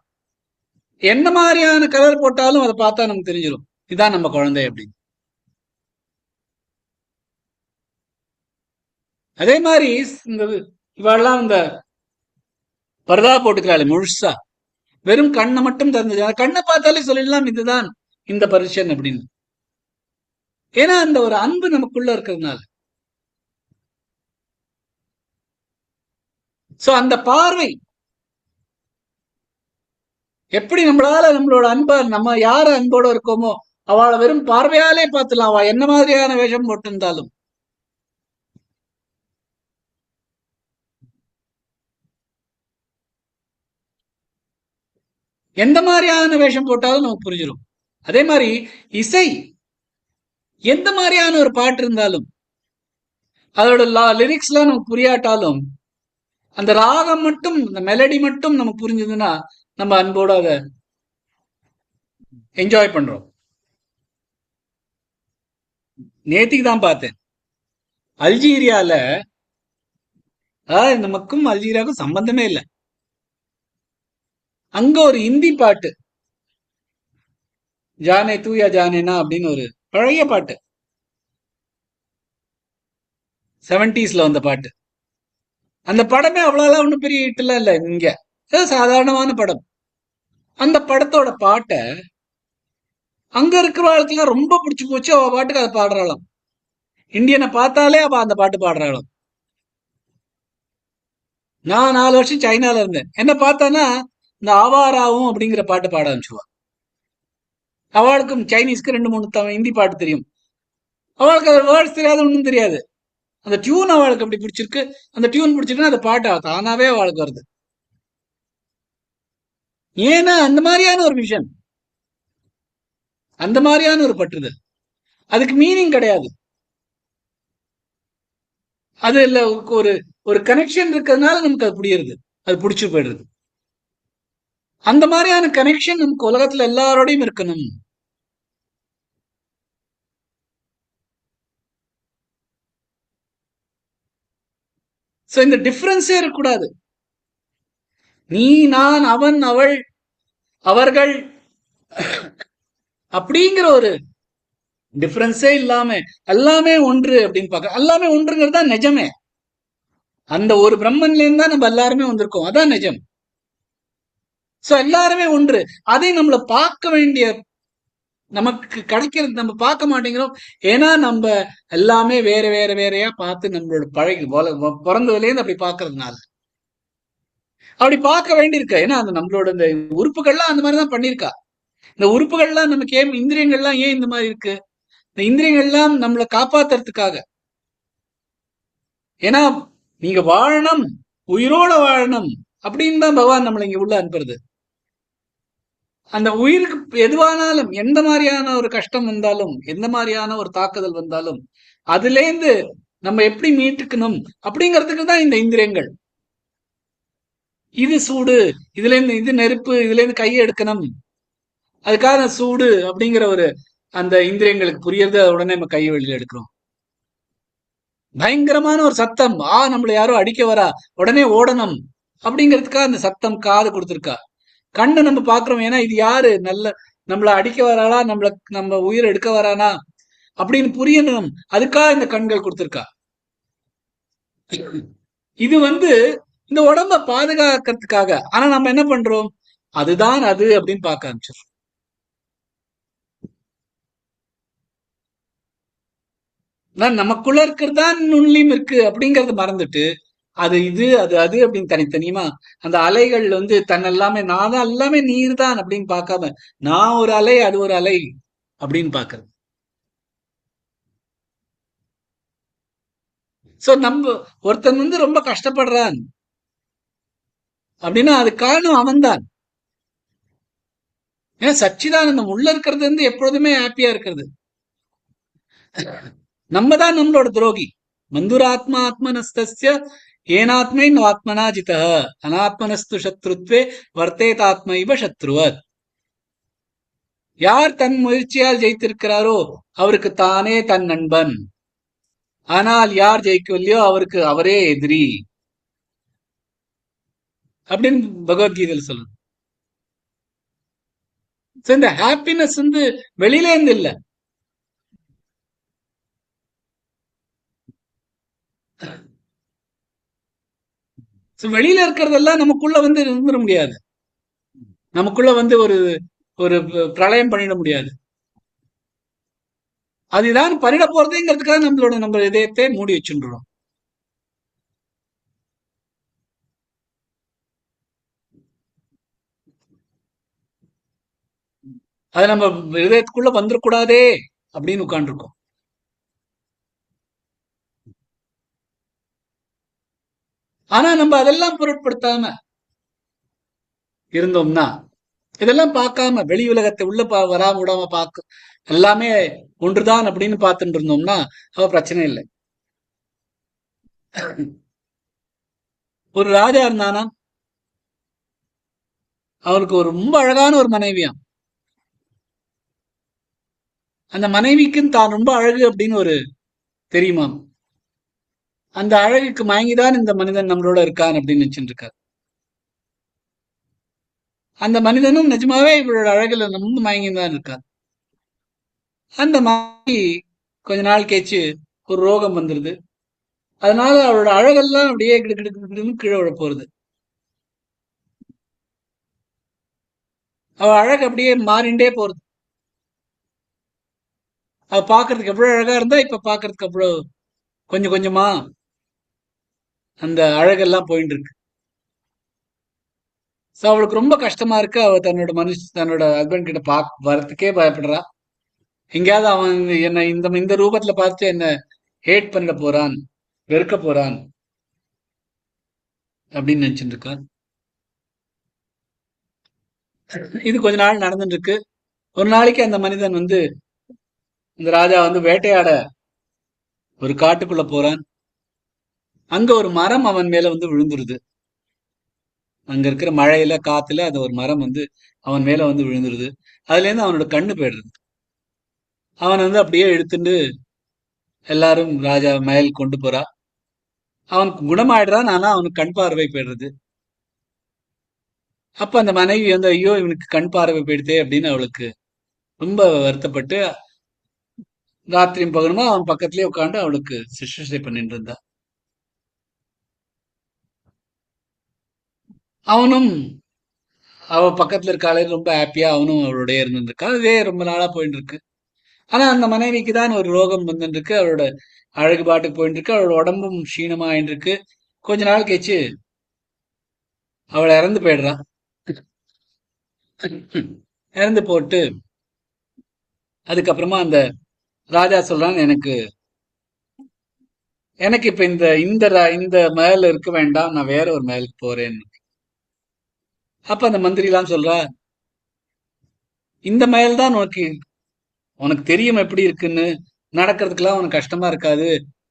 என்ன மாதிரியான கலர் போட்டாலும் அதை பார்த்தா நமக்கு தெரிஞ்சிடும் இதுதான் நம்ம குழந்தை அப்படின்னு. அதே மாதிரி இந்த இவெல்லாம் இந்த பரதா போட்டுக்கிறாள் முழுசா, வெறும் கண்ணை மட்டும் திறந்து, கண்ணை பார்த்தாலே சொல்லிடலாம் இதுதான் இந்த பரிசன் அப்படின்னு. ஏன்னா அந்த ஒரு அன்பு நமக்குள்ள இருக்கிறதுனால. சோ அந்த பார்வை எப்படி நம்மளால நம்மளோட அன்பை, நம்ம யார அன்போட இருக்கோமோ அவளை வெறும் பார்வையாலே பார்த்துலாம். அவ என்ன மாதிரியான வேஷம் போட்டிருந்தாலும். எந்த மாதிரியான வேஷம் போட்டாலும் நமக்கு புரிஞ்சிடும். அதே மாதிரி இசை எந்த மாதிரியான ஒரு பாட்டு இருந்தாலும் அதோட லிரிக்ஸ் எல்லாம் நமக்கு புரியாட்டாலும் அந்த ராகம் மட்டும், அந்த மெலடி மட்டும் நமக்கு புரிஞ்சதுன்னா நம்ம அன்போட அதை என்ஜாய் பண்றோம். நேத்திக்கு தான் பார்த்தேன், அல்ஜீரியால, அதாவது நமக்கும் அல்ஜீரியாவுக்கும் சம்பந்தமே இல்லை, அங்க ஒரு இந்தி பாட்டு, ஜானே தூயா ஜானேனா அப்படின்னு ஒரு பழைய பாட்டு, 70s வந்த பாட்டு. அந்த படமே அவ்வளவு ஒன்றும் பெரிய ஹிட்லாம் இல்லை இங்க, சாதாரணமான படம். அந்த படத்தோட பாட்டை அங்க இருக்கிறவளுக்கெல்லாம் ரொம்ப பிடிச்சு போச்சு. அவ பாட்டுக்கு அதை பாடுறாளாம். இந்தியனை பார்த்தாலே அவ அந்த பாட்டு பாடுறாளாம். நான் 4 வருஷம் சைனால இருந்தேன். என்ன பார்த்தானா இந்த ஆவாராவும் அப்படிங்கிற பாட்டு பாட ஆரம்பிச்சுவா. அவளுக்கும் சைனீஸ்க்கு 2-3 ஹிந்தி பாட்டு தெரியும். அவளுக்கு அது வேர்ட்ஸ் தெரியாது, ஒன்றும் தெரியாது. அந்த டியூன் அவளுக்கு அப்படி பிடிச்சிருக்கு. அந்த டியூன் பிடிச்சிருக்குன்னா அந்த பாட்டு தானாவே அவளுக்கு வருது. ஏன்னா அந்த மாதிரியான ஒரு விஷன், அந்த மாதிரியான ஒரு பற்றுதல், அதுக்கு மீனிங் கிடையாது. அது இல்ல, ஒரு ஒரு கனெக்ஷன் இருக்கிறதுனால நமக்கு அது புரியுறது, அது பிடிச்சு போயிடுறது. அந்த மாதிரியான கனெக்ஷன் நமக்கு உலகத்துல எல்லாரோடையும் இருக்கணும். சோ இந்த டிஃபரன்ஸே இருக்கக்கூடாது. நீ, நான், அவன், அவள், அவர்கள் அப்படிங்கிற ஒரு டிஃபரன்ஸே இல்லாம எல்லாமே ஒன்று அப்படின்னு பார்க்க. எல்லாமே ஒன்றுங்கிறது தான் நிஜமே. அந்த ஒரு பிரம்மன்ல இருந்தா நம்ம எல்லாருமே வந்திருக்கோம், அதான் நிஜம். சோ எல்லாருமே ஒன்று. அதை நம்மள பார்க்க வேண்டிய, நமக்கு கிடைக்கிறது நம்ம பார்க்க மாட்டேங்கிறோம். ஏன்னா நம்ம எல்லாமே வேற வேற வேறையா பார்த்து நம்மளோட பழகி பிறந்ததுல இருந்து அப்படி பார்க்கறதுனால அப்படி பார்க்க வேண்டியிருக்க. ஏன்னா அந்த நம்மளோட இந்த உறுப்புகள்லாம் அந்த மாதிரிதான் பண்ணிருக்கா. இந்த உறுப்புகள்லாம் நமக்கு ஏன், இந்திரியங்கள்லாம் ஏன் இந்த மாதிரி இருக்கு? இந்த இந்திரியங்கள்லாம் நம்மளை காப்பாத்துறதுக்காக. ஏன்னா நீங்க வாழணும், உயிரோட வாழணும் அப்படின்னு தான் பகவான் நம்மளை இங்க உள்ள அனுப்புறது. அந்த உயிருக்கு எதுவானாலும், எந்த மாதிரியான ஒரு கஷ்டம் வந்தாலும், எந்த மாதிரியான ஒரு தாக்குதல் வந்தாலும் அதுல இருந்து நம்ம எப்படி மீட்டுக்கணும் அப்படிங்கிறதுக்கு தான் இந்த இந்திரியங்கள். இது சூடு, இதுல இருந்து இது நெருப்பு, இதுல இருந்து கையை எடுக்கணும், அதுக்காக சூடு அப்படிங்கிற ஒரு அந்த இந்திரியங்களுக்கு புரியறது. உடனே நம்ம கையை வெளியில எடுக்கிறோம். பயங்கரமான ஒரு சத்தம், நம்மள யாரோ அடிக்க வரா, உடனே ஓடணும் அப்படிங்கிறதுக்காக அந்த சத்தம் காது கொடுத்துருக்கா. கண்ணு நம்ம பாக்குறோம், ஏன்னா இது யாரு, நல்ல நம்மள அடிக்க வராளா, நம்ம உயிர் எடுக்க வரானா, அப்படின்னு புரியணும். அதுக்காக இந்த கண்கள் கொடுத்திருக்கா. இது இந்த உடம்ப பாதுகாக்கிறதுக்காக. ஆனா நம்ம என்ன பண்றோம்? அதுதான் அது அப்படின்னு பார்க்க ஆரம்பிச்சிடும். நமக்குள்ள இருக்கிறது தான் நுண்ணியும் இருக்கு அப்படிங்கறத மறந்துட்டு அது இது அது அது அப்படின்னு தனித்தனியுமா அந்த அலைகள் தன்னெல்லாமே நான் தான் எல்லாமே நீர் தான் அப்படின்னு பார்க்காம நான் ஒரு அலை அது ஒரு அலை அப்படின்னு பாக்குறது. சோ நம்ம ஒருத்தன் ரொம்ப கஷ்டப்படுறான் அப்படின்னா அது காரணம் அவன்தான். ஏன்னா சச்சிதானந்தம் உள்ள இருக்கிறது எப்பொழுதுமே ஹாப்பியா இருக்கிறது. நம்ம தான் நம்மளோட துரோகி. மந்துராத்மா ஆத்மனஸ்தஸ்ய ஏனாத்மைன் ஆத்மனா ஜிதா அனாத்மனஸ்து சத்ருத்வே வர்த்தேதாத்ம இவ சத்ருவத். யார் தன் முயற்சியால் ஜெயித்திருக்கிறாரோ அவருக்கு தானே தன் நண்பன். ஆனால் யார் ஜெயிக்கவில்லையோ அவருக்கு அவரே எதிரி அப்படின்னு பகவத்கீதையில் சொல்லணும். இந்த ஹாப்பினஸ் வெளியில இருந்து இல்ல, வெளியில இருக்கிறதெல்லாம் நமக்குள்ள இருந்துட முடியாது. நமக்குள்ள ஒரு ஒரு பிரளயம் பண்ணிட முடியாது. அதுதான் பண்ணிட போறதுங்கிறதுக்காக நம்ம இதயத்தை மூடி வச்சுன்றோம். அது நம்ம இதயத்துக்குள்ள வந்துடக்கூடாதே அப்படின்னு உட்கார்ந்துருக்கோம். ஆனா நம்ம அதெல்லாம் பொருட்படுத்தாம இருந்தோம்னா, இதெல்லாம் பார்க்காம வெளி உலகத்தை உள்ள வராம விடாம பார்க்க எல்லாமே ஒன்றுதான் அப்படின்னு பார்த்துட்டு இருந்தோம்னா அவ பிரச்சனை இல்லை. ஒரு ராஜா இருந்தானா, அவருக்கு ஒரு ரொம்ப அழகான ஒரு மனைவியாம். அந்த மனைவிக்கும் தான் ரொம்ப அழகு அப்படின்னு ஒரு தெரியுமாம். அந்த அழகுக்கு மயங்கிதான் இந்த மனிதன் நம்மளோட இருக்கான் அப்படின்னு நினைச்சுட்டு இருக்காரு. அந்த மனிதனும் நிஜமாவே இவரோட அழகுல ரொம்ப மயங்கிதான் இருக்கார். அந்த மனைவி கொஞ்ச நாள் கழிச்சு ஒரு ரோகம் வந்துருது. அதனால அவளோட அழகெல்லாம் அப்படியே கிடுக்கிடுன்னு கீழே விழ போறது. அவ அழகு அப்படியே மாறிண்டே போறது. அவ பாக்குறதுக்கு எவ்வளவு அழகா இருந்தா இப்ப பாக்குறதுக்கு அவ்வளவு கொஞ்சம் கொஞ்சமா அந்த அழகெல்லாம் போயிட்டு இருக்கு. சோ அவளுக்கு ரொம்ப கஷ்டமா இருக்கு. அவ தன்னோட ஹஸ்பண்ட் கிட்ட வரத்துக்கே பயப்படுறா. எங்கேயாவது அவன் என்ன இந்த ரூபத்துல பார்த்து என்ன ஹேட் பண்ண போறான், வெறுக்க போறான் அப்படின்னு நினைச்சுட்டு இருக்கான். இது கொஞ்ச நாள் நடந்துட்டு இருக்கு. ஒரு நாளைக்கு அந்த மனிதன் இந்த ராஜா வேட்டையாட ஒரு காட்டுக்குள்ள போறான். அங்க ஒரு மரம் அவன் மேல விழுந்துருது. அங்க இருக்கிற மழையில காத்துல அது ஒரு மரம் அவன் மேல விழுந்துருது. அதுல இருந்து அவனோட கண்ணு போயிடுறது. அவன் அப்படியே இழுத்துட்டு எல்லாரும் ராஜா மேல் கொண்டு போறா. அவனுக்கு குணமாயிடுறான். ஆனா அவனுக்கு கண் பார்வை போயிடுறது. அப்ப அந்த மனைவி ஐயோ இவனுக்கு கண் பார்வை போயிடுதே அப்படின்னு அவளுக்கு ரொம்ப வருத்தப்பட்டு ராத்திரியும் பகலுமா அவன் பக்கத்துலயே உட்காந்து அவளுக்கு சுஷ்ரூஷை பண்ணிட்டு இருந்தா. அவனும் அவ பக்கத்துல இருக்காளே ரொம்ப ஹாப்பியா அவனும் அவளுடைய இருந்திருக்கா. அதே ரொம்ப நாளா போயிட்டு இருக்கு. ஆனா அந்த மனைவிக்கு தான் ஒரு ரோகம் வந்துட்டு இருக்கு. அவளோட அழகு பாட்டுக்கு போயிட்டு இருக்கு. அவளோட உடம்பும் க்ஷீணமா ஆயிட்டு இருக்கு. கொஞ்ச நாள் கழிச்சு அவளை இறந்து போயிடுறா. இறந்து போட்டு அதுக்கப்புறமா அந்த ராஜா சொல்றான், எனக்கு இப்ப இந்த இந்த இந்த மஹல்ல இருக்க வேண்டாம், நான் வேற ஒரு மஹலுக்கு போறேன். அப்ப அந்த மந்திரி எல்லாம் சொல்றா, இந்த மஹல் தான் உனக்கு தெரியும் எப்படி இருக்குன்னு. நடக்கிறதுக்கெல்லாம் உனக்கு கஷ்டமா இருக்காது.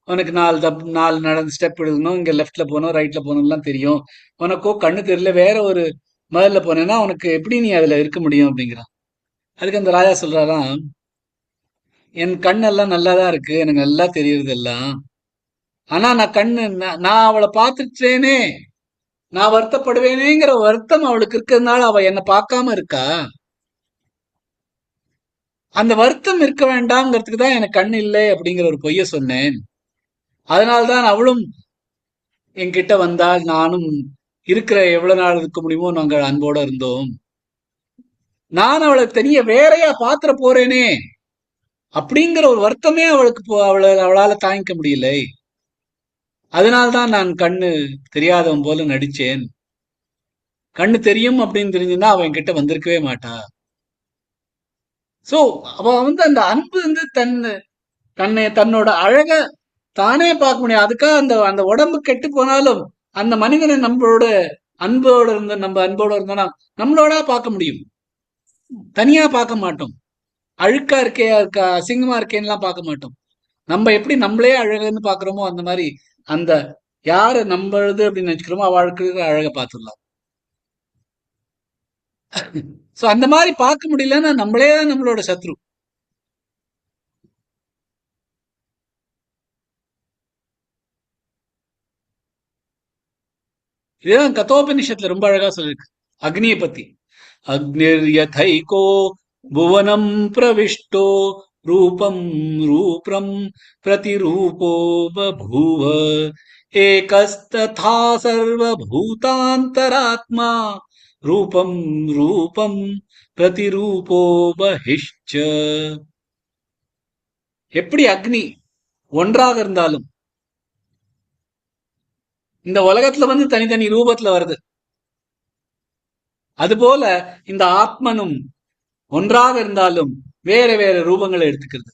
உனக்கு 4 நடந்து ஸ்டெப் எடுக்கணும், இங்க லெஃப்ட்ல போகணும் ரைட்ல போகணும்லாம் தெரியும். உனக்கோ கண்ணு தெரியல, வேற ஒரு மஹல்ல போனேன்னா உனக்கு எப்படி நீ அதுல இருக்க முடியும் அப்படிங்கிறான். அதுக்கு அந்த ராஜா சொல்றாராம், என் கண்ணெல்லாம் நல்லாதான் இருக்கு, எனக்கு நல்லா தெரியுறது எல்லாம். ஆனா நான் அவளை பார்த்துட்டேனே, நான் வருத்தப்படுவேனேங்கிற வருத்தம் அவளுக்கு இருக்கிறதுனால அவ என்னை பார்க்காம இருக்கா. அந்த வருத்தம் இருக்க வேண்டாம்ங்கிறதுக்கு தான் எனக்கு கண் இல்லை அப்படிங்கிற ஒரு பொய்ய சொன்னேன். அதனால்தான் அவளும் என்கிட்ட வந்தால், நானும் இருக்கிற எவ்வளவு நாள் இருக்க முடியுமோ நாங்கள் அன்போட இருந்தோம். நான் அவளை தனிய வேறையா பாத்திர போறேனே அப்படிங்கிற ஒரு வருத்தமே அவளுக்கு அவளால தாங்கிக்க முடியல. அதனால்தான் நான் கண்ணு தெரியாதவன் போல நடிச்சேன். கண்ணு தெரியும் அப்படின்னு தெரிஞ்சுன்னா அவன் என்கிட்ட வந்திருக்கவே மாட்டா. சோ அவ அந்த அன்பு தன்னோட அழக தானே பார்க்க முடியும். அதுக்காக அந்த அந்த உடம்பு கெட்டு போனாலும் அந்த மனிதனை நம்மளோட அன்போட இருந்தோம்னா நம்மளோட பார்க்க முடியும். தனியா பார்க்க மாட்டோம். அழுக்கா இருக்கா அசிங்கமா இருக்கேன்னுலாம் பார்க்க மாட்டோம். நம்ம எப்படி நம்மளே அழகுன்னு பாக்குறோமோ அந்த மாதிரி அந்த யாரு நம்மளது அப்படின்னு நினைச்சுக்கிறோமோ அவளுக்கு அழக பார்த்துடலாம். சோ அந்த மாதிரி பார்க்க முடியலன்னா நம்மளே தான் நம்மளோட சத்ரு. இதுதான் கதோபனிஷத்துல ரொம்ப அழகா சொல்லிருக்கு அக்னியை பத்தி. அக்னிர் யதைகோ புவனம் பிரவிஷ்டோ ரூபம் ரூப்ரம் பிரதிரூபோ பபூவ ஏகஸ்ததா சர்வபூதாந்தராத்மா ரூபம் ரூபம் பிரதிரூபோ பஹிஷ்ச. எப்படி அக்னி ஒன்றாக இருந்தாலும் இந்த உலகத்துல தனித்தனி ரூபத்துல வருது, அதுபோல இந்த ஆத்மனும் ஒன்றாக இருந்தாலும் வேற வேற ரூபங்களை எடுத்துக்கிறது.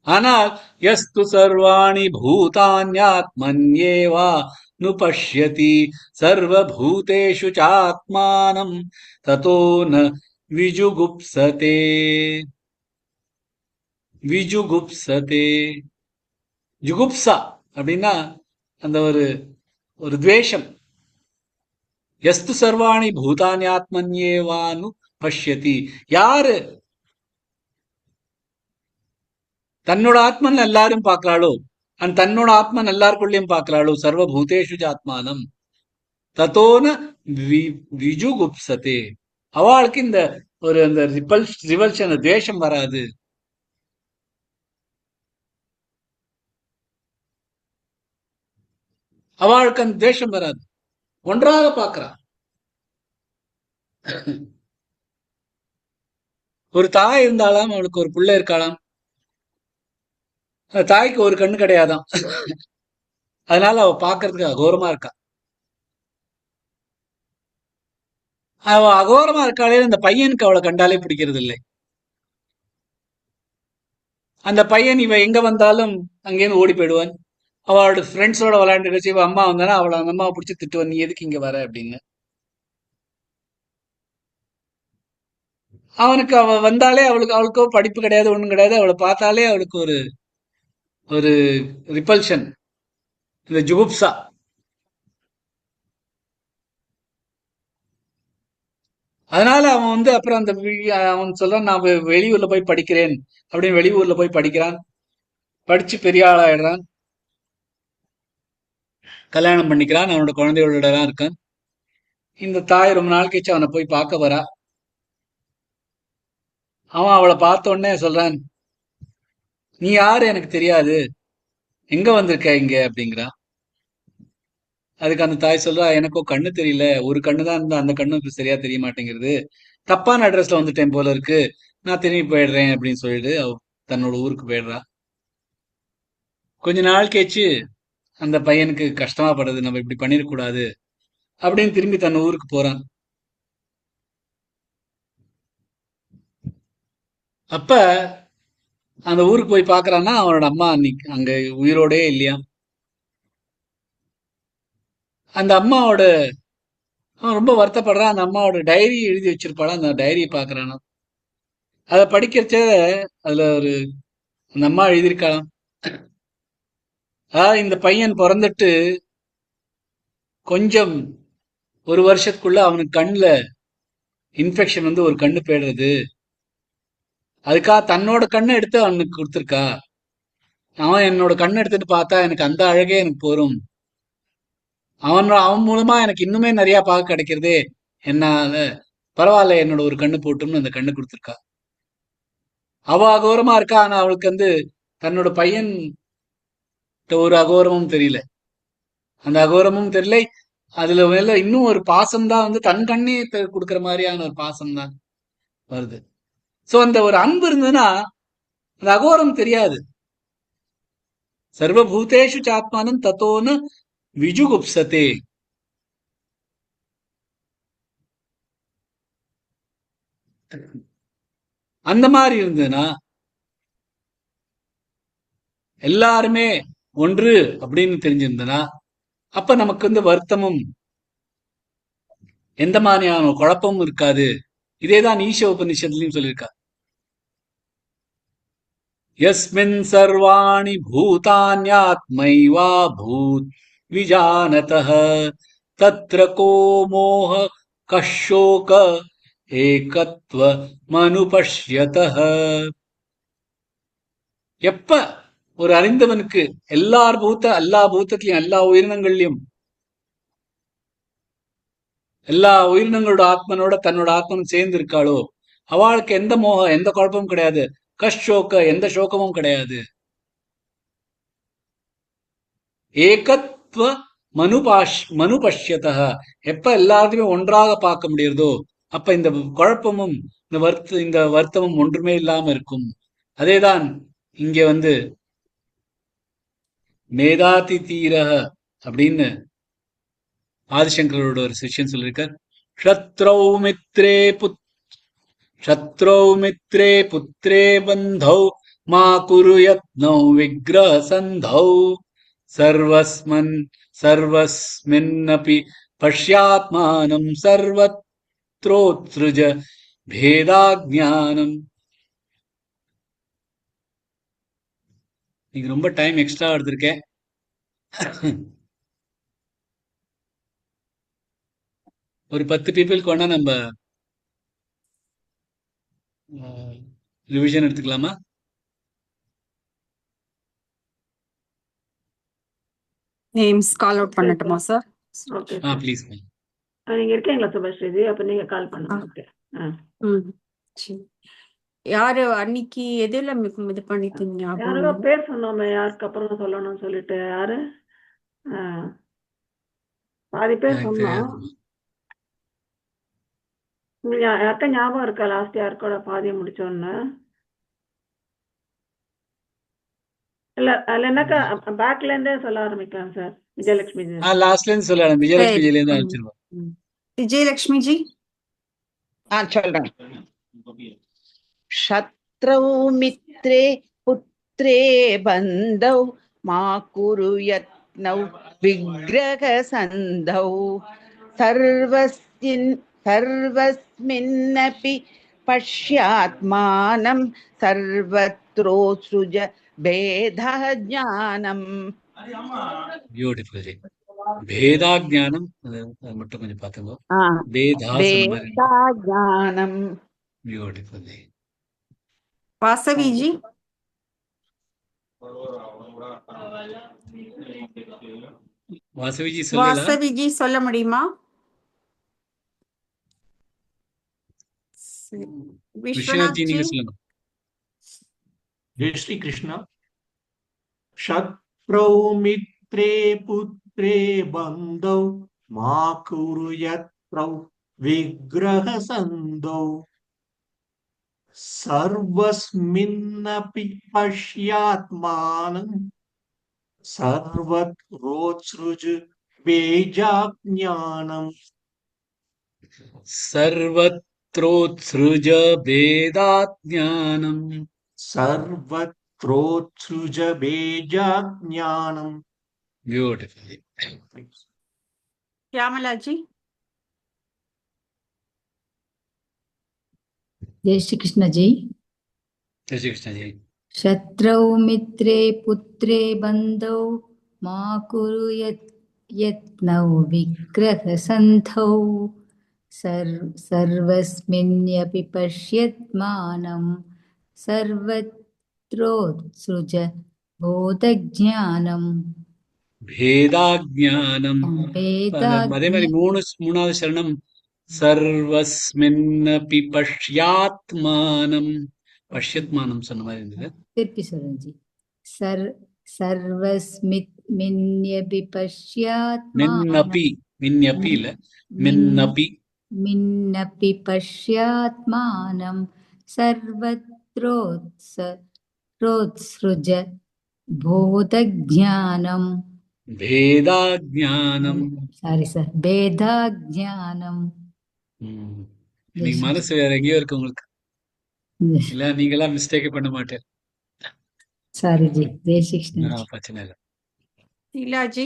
ஆனால் யஸ்து சர்வாணி பூதான்யாத்மன்யேவா நுபஷ்யதி சர்வபூதேஷு சாத்மானம் ததோ ந விஜுகுப்சதே. விஜுகுப்சதே, ஜுகுப்சா அப்படின்னா அந்த ஒரு ஒரு துவேஷம். யஸ்து சர்வாணி பூதான்யாத்மன்யேவானு பஷ்யதி, யாரு தன்னோட ஆத்மன் எல்லாரும் பார்க்கறாளோ தன்னோட ஆத்மன் எல்லாருக்குள்ளயும் பார்க்கறாளோ சர்வபூதேஷு ஆத்மானம் தத்தோன விஜுகுப்சதே, அவளுக்கு இந்த ஒரு அந்த ரிவல்ஷன் துவேஷம் வராது. அவளுக்கு அந்த துவேஷம் வராது, ஒன்றாக பார்க்கிறா. ஒரு தாய் இருந்தாலாம், அவளுக்கு ஒரு பிள்ளை இருக்காளாம். அந்த தாய்க்கு ஒரு கண்ணு கிடையாதான். அதனால அவ பாக்குறதுக்கு அகோரமா இருக்கா. அவ அகோரமா இருக்காளே, அந்த பையனுக்கு அவளை கண்டாலே பிடிக்கிறது இல்லை. அந்த பையன் இவ எங்க வந்தாலும் அங்கேயிருந்து ஓடி போயிடுவான். அவளோட ஃப்ரெண்ட்ஸோட விளையாண்டு வச்சு இவ அம்மா வந்தானா அவளை அந்த அம்மாவை பிடிச்சி திட்டுவான், நீ எதுக்கு இங்க வர அப்படின்னு. அவனுக்கு அவ வந்தாலே அவளுக்கோ படிப்பு கிடையாது, ஒண்ணும் கிடையாது. அவளை பார்த்தாலே அவளுக்கு ஒரு ஒரு ரிப்பல்ஷன், இந்த ஜுகுப்சா. அதனால அவன் அப்புறம் அவன் சொல்றான், நான் வெளியூர்ல போய் படிக்கிறேன் அப்படின்னு வெளியூர்ல போய் படிக்கிறான். படிச்சு பெரிய ஆளாயிடுறான், கல்யாணம் பண்ணிக்கிறான், அவனோட குழந்தைகளோட எல்லாம் இருக்கான். இந்த தாய் ரொம்ப நாள் கழிச்சு அவனை போய் பார்க்க வரா. அவன் அவளை பார்த்த உடனே சொல்றான், நீ யாரு எனக்கு தெரியாது, எங்க வந்திருக்க இங்க அப்படிங்கிறான். அதுக்கு அந்த தாய் சொல்றா, எனக்கோ கண்ணு தெரியல, ஒரு கண்ணு தான் இருந்தா அந்த கண்ணு சரியா தெரிய மாட்டேங்கிறது, தப்பான அட்ரஸ்ல வந்துட்டேன் போல இருக்கு, நான் திரும்பி போயிடுறேன் அப்படின்னு சொல்லிட்டு தன்னோட ஊருக்கு போயிடுறா. கொஞ்ச நாள் கழிச்சு அந்த பையனுக்கு கஷ்டமா படுறது, நம்ம இப்படி பண்ணிடக்கூடாது அப்படின்னு திரும்பி தன் ஊருக்கு போறான். அப்ப அந்த ஊருக்கு போய் பாக்குறான்னா அவனோட அம்மா அன்னைக்கு அங்க உயிரோடே இல்லையா. அந்த அம்மாவோட அவன் ரொம்ப வருத்தப்படுறான். அந்த அம்மாவோட டைரி எழுதி வச்சிருப்பாளா, அந்த டைரியை பாக்குறானா. அதை படிக்கிறச்ச அதுல அந்த அம்மா எழுதியிருக்கலாம், இந்த பையன் பிறந்துட்டு கொஞ்சம் ஒரு வருஷத்துக்குள்ள அவனுக்கு கண்ணுல இன்ஃபெக்ஷன் ஒரு கண்ணு போயிடுறது, அதுக்காக தன்னோட கண்ணை எடுத்து அவனுக்கு கொடுத்துருக்கா. அவன் என்னோட கண்ணை எடுத்துட்டு பார்த்தா எனக்கு அந்த அழகே எனக்கு போரும், அவன் மூலமா எனக்கு இன்னுமே நிறைய பார்க்க கிடைக்கிறதே, என்னால பரவாயில்ல என்னோட ஒரு கண்ணு போட்டும்னு அந்த கண்ணு கொடுத்துருக்கா. அவ அகோரமா இருக்கா, ஆனா அவளுக்கு வந்து தன்னோட பையன் ஒரு அகோரமும் தெரியல, அந்த அகோரமும் தெரியல. அதுல மேல இன்னும் ஒரு பாசம் தான் வந்து தன் கண்ணே கொடுக்கிற மாதிரியான ஒரு பாசம் தான் வருது. சோ அந்த ஒரு அன்பு இருந்ததுன்னா அந்த அகோரம் தெரியாது. சர்வபூதேஷு சாத்மானம் தத்தோன்னு விஜுகுப்சதே. அந்த மாதிரி இருந்ததுன்னா எல்லாருமே ஒன்று அப்படின்னு தெரிஞ்சிருந்தனா அப்ப நமக்கு வந்து வருத்தமும் எந்த மாதிரியான குழப்பமும் இருக்காது. இதேதான் ஈஷ உபநிஷத்துலயும் சொல்லியிருக்கா. யஸ்மின் சர்வாணி பூதான்யாத்மைவா பூத் விஜானதஹ தத்ர கோ மோஹ கஷோக ஏகத்வ மனுபஷ்யதஹ. எப்ப ஒரு அறிந்தவனுக்கு எல்லா பூத்தத்திலையும் எல்லா உயிரினங்கள்லயும் எல்லா உயிரினங்களோட ஆத்மனோட தன்னோட ஆத்மனும் சேர்ந்து இருக்காளோ அவளுக்கு எந்த மோகம் எந்த குழப்பமும் கிடையாது. கஷோக்க எந்த சோகமும் கிடையாது. ஏகத்வ மனுபஷ்யதஹ. எப்ப எல்லாத்தையுமே ஒன்றாக பார்க்க முடியறதோ அப்ப இந்த குழப்பமும் இந்த வருத்தமும் ஒன்றுமே இல்லாம இருக்கும். அதேதான் இங்க வந்து மேதாதி தீரக அப்படின்னு ஆதிசங்கரோட ஒரு சிஷ்யன் சொல்லியிருக்கார். க்ஷத்ரௌ மித்ரே புத்ரே பந்தௌ மா குரு யத்னௌ விக்ரஹ சந்தௌ சர்வஸ்மின்னபி பஷ்யாத்மானம் சர்வத்ரோத்ஸ்ருஜ பேதாஜ்ஞானம். நீங்க ரொம்ப டைம் எக்ஸ்ட்ரா எடுத்திருக்கேன். ஒரு 10 பீப்புளுக்கு வேணா நம்ம ரிவிஷன் எடுத்துக்கலாமா? நேம்ஸ் கால் அவுட் பண்ணட்டுமா சார்? ஓகே ஆ சார். ப்ளீஸ். நீங்க இருக்கீங்களா சுபஸ்ரீஜி? அப்ப நீங்க கால் பண்ணுங்க. ஓகே. சரி. யாரு அன்னைக்கு எதுல இது பண்ணிட்டீங்க யாரோ ஞாபகம்? பேர் சொன்னோமே, யாருக்கு அப்புறம் சொல்லணும்னு சொல்லிட்டு யாரு? பாதி பேர் எனக்கு சொன்னோம். தெரியாது. உங்களுக்கு யாருக்கா ஞாபகம் இருக்கா லாஸ்ட் யாருக்கோட பாதியை முடிச்சோன்னு? இல்ல அதுல என்னக்கா பேக்ல இருந்தே சொல்ல ஆரம்பிக்கலாம் சார். விஜயலட்சுமி ஜி. லாஸ்ட்ல இருந்து சொல்லலாம். விஜயலட்சுமி ஜில இருந்து சரி. ஆரம்பிச்சிருவோம். விஜயலட்சுமி ஜி. சொல்றேன். சத்ரௌ மித்ரே புத்ரே பந்தௌ மா குரு யத்னௌ விக்ரக சந்தௌ சர்வஸ்மின்னபி பஷ்யாத்மானம் சர்வத்ரோத்ஸ்ருஜ பேதா ஞானம். பியூட்டிஃபுல் ஜி. பேதா ஞானம் அது மட்டும் கொஞ்சம் பார்த்துக்கோ. பேதா சொன்ன மாதிரி. பேதா ஞானம். பியூட்டிஃபுல் ஜி. வாசவி ஜி. வாசவி ஜி சொல்லலாம். வாசவி ஜி சொல்ல முடியுமா? விஸ்வநாத் விஸ்வநாத் ஜி ஜி. நீங்க சொல்லுங்க. जय श्री कृष्ण। शत्रौ मित्रे पुत्रे बन्धौ मा कुरु यत्रौ विग्रह सन्धौ सर्वस्मिन्नपि पश्यात्मानं सर्वत्रोत्सृज बीजाज्ञानम्। सर्वत्रोत्सृज भेदाज्ञानम्. सर्वत्रोत्सृज बीजाज्ञानम्। Beautiful. श्यामला जी. जय श्री कृष्ण जी। जय श्री कृष्ण जी। शत्रौ मित्रे पुत्रे बन्धौ मा कुरु यत्नौ विग्रहसन्धौ सर्वस्मिन्यपि पश्यत्मानं सर्वत्रोत्सृज बोधज्ञानम्। भेदाज्ञानम्. அதே மாதிரி மூணாவது சரணம் सर्वस्मिन्नपि पश्यात्मानं. பஷ்யத்மானம் சொன்ன மாதிரி இருந்தது. திருப்பி சொல்லுங்க ஜி. சர்வஸ்மின்யபி பஷ்யாத்மானம் மின்னபி, மின்யபி இல்ல, மின்னபி. மின்னபி பஷ்யாத்மானம் சர்வத்ரோத்ஸ்ருஜ போதஜ்ஞானம். பேதாஜ்ஞானம். Sorry sir, பேதாஜ்ஞானம். இன்னைக்கு மனசு வேற எங்கேயோ இருக்கு உங்களுக்கு. இல்ல நீங்களாம் மிஸ்டேக் பண்ண மாட்டேன். சாரி ஜி, ஜெய் ஸ்ரீ கிருஷ்ணா ஜி. பிரச்சனை இல்லை. लीलाजी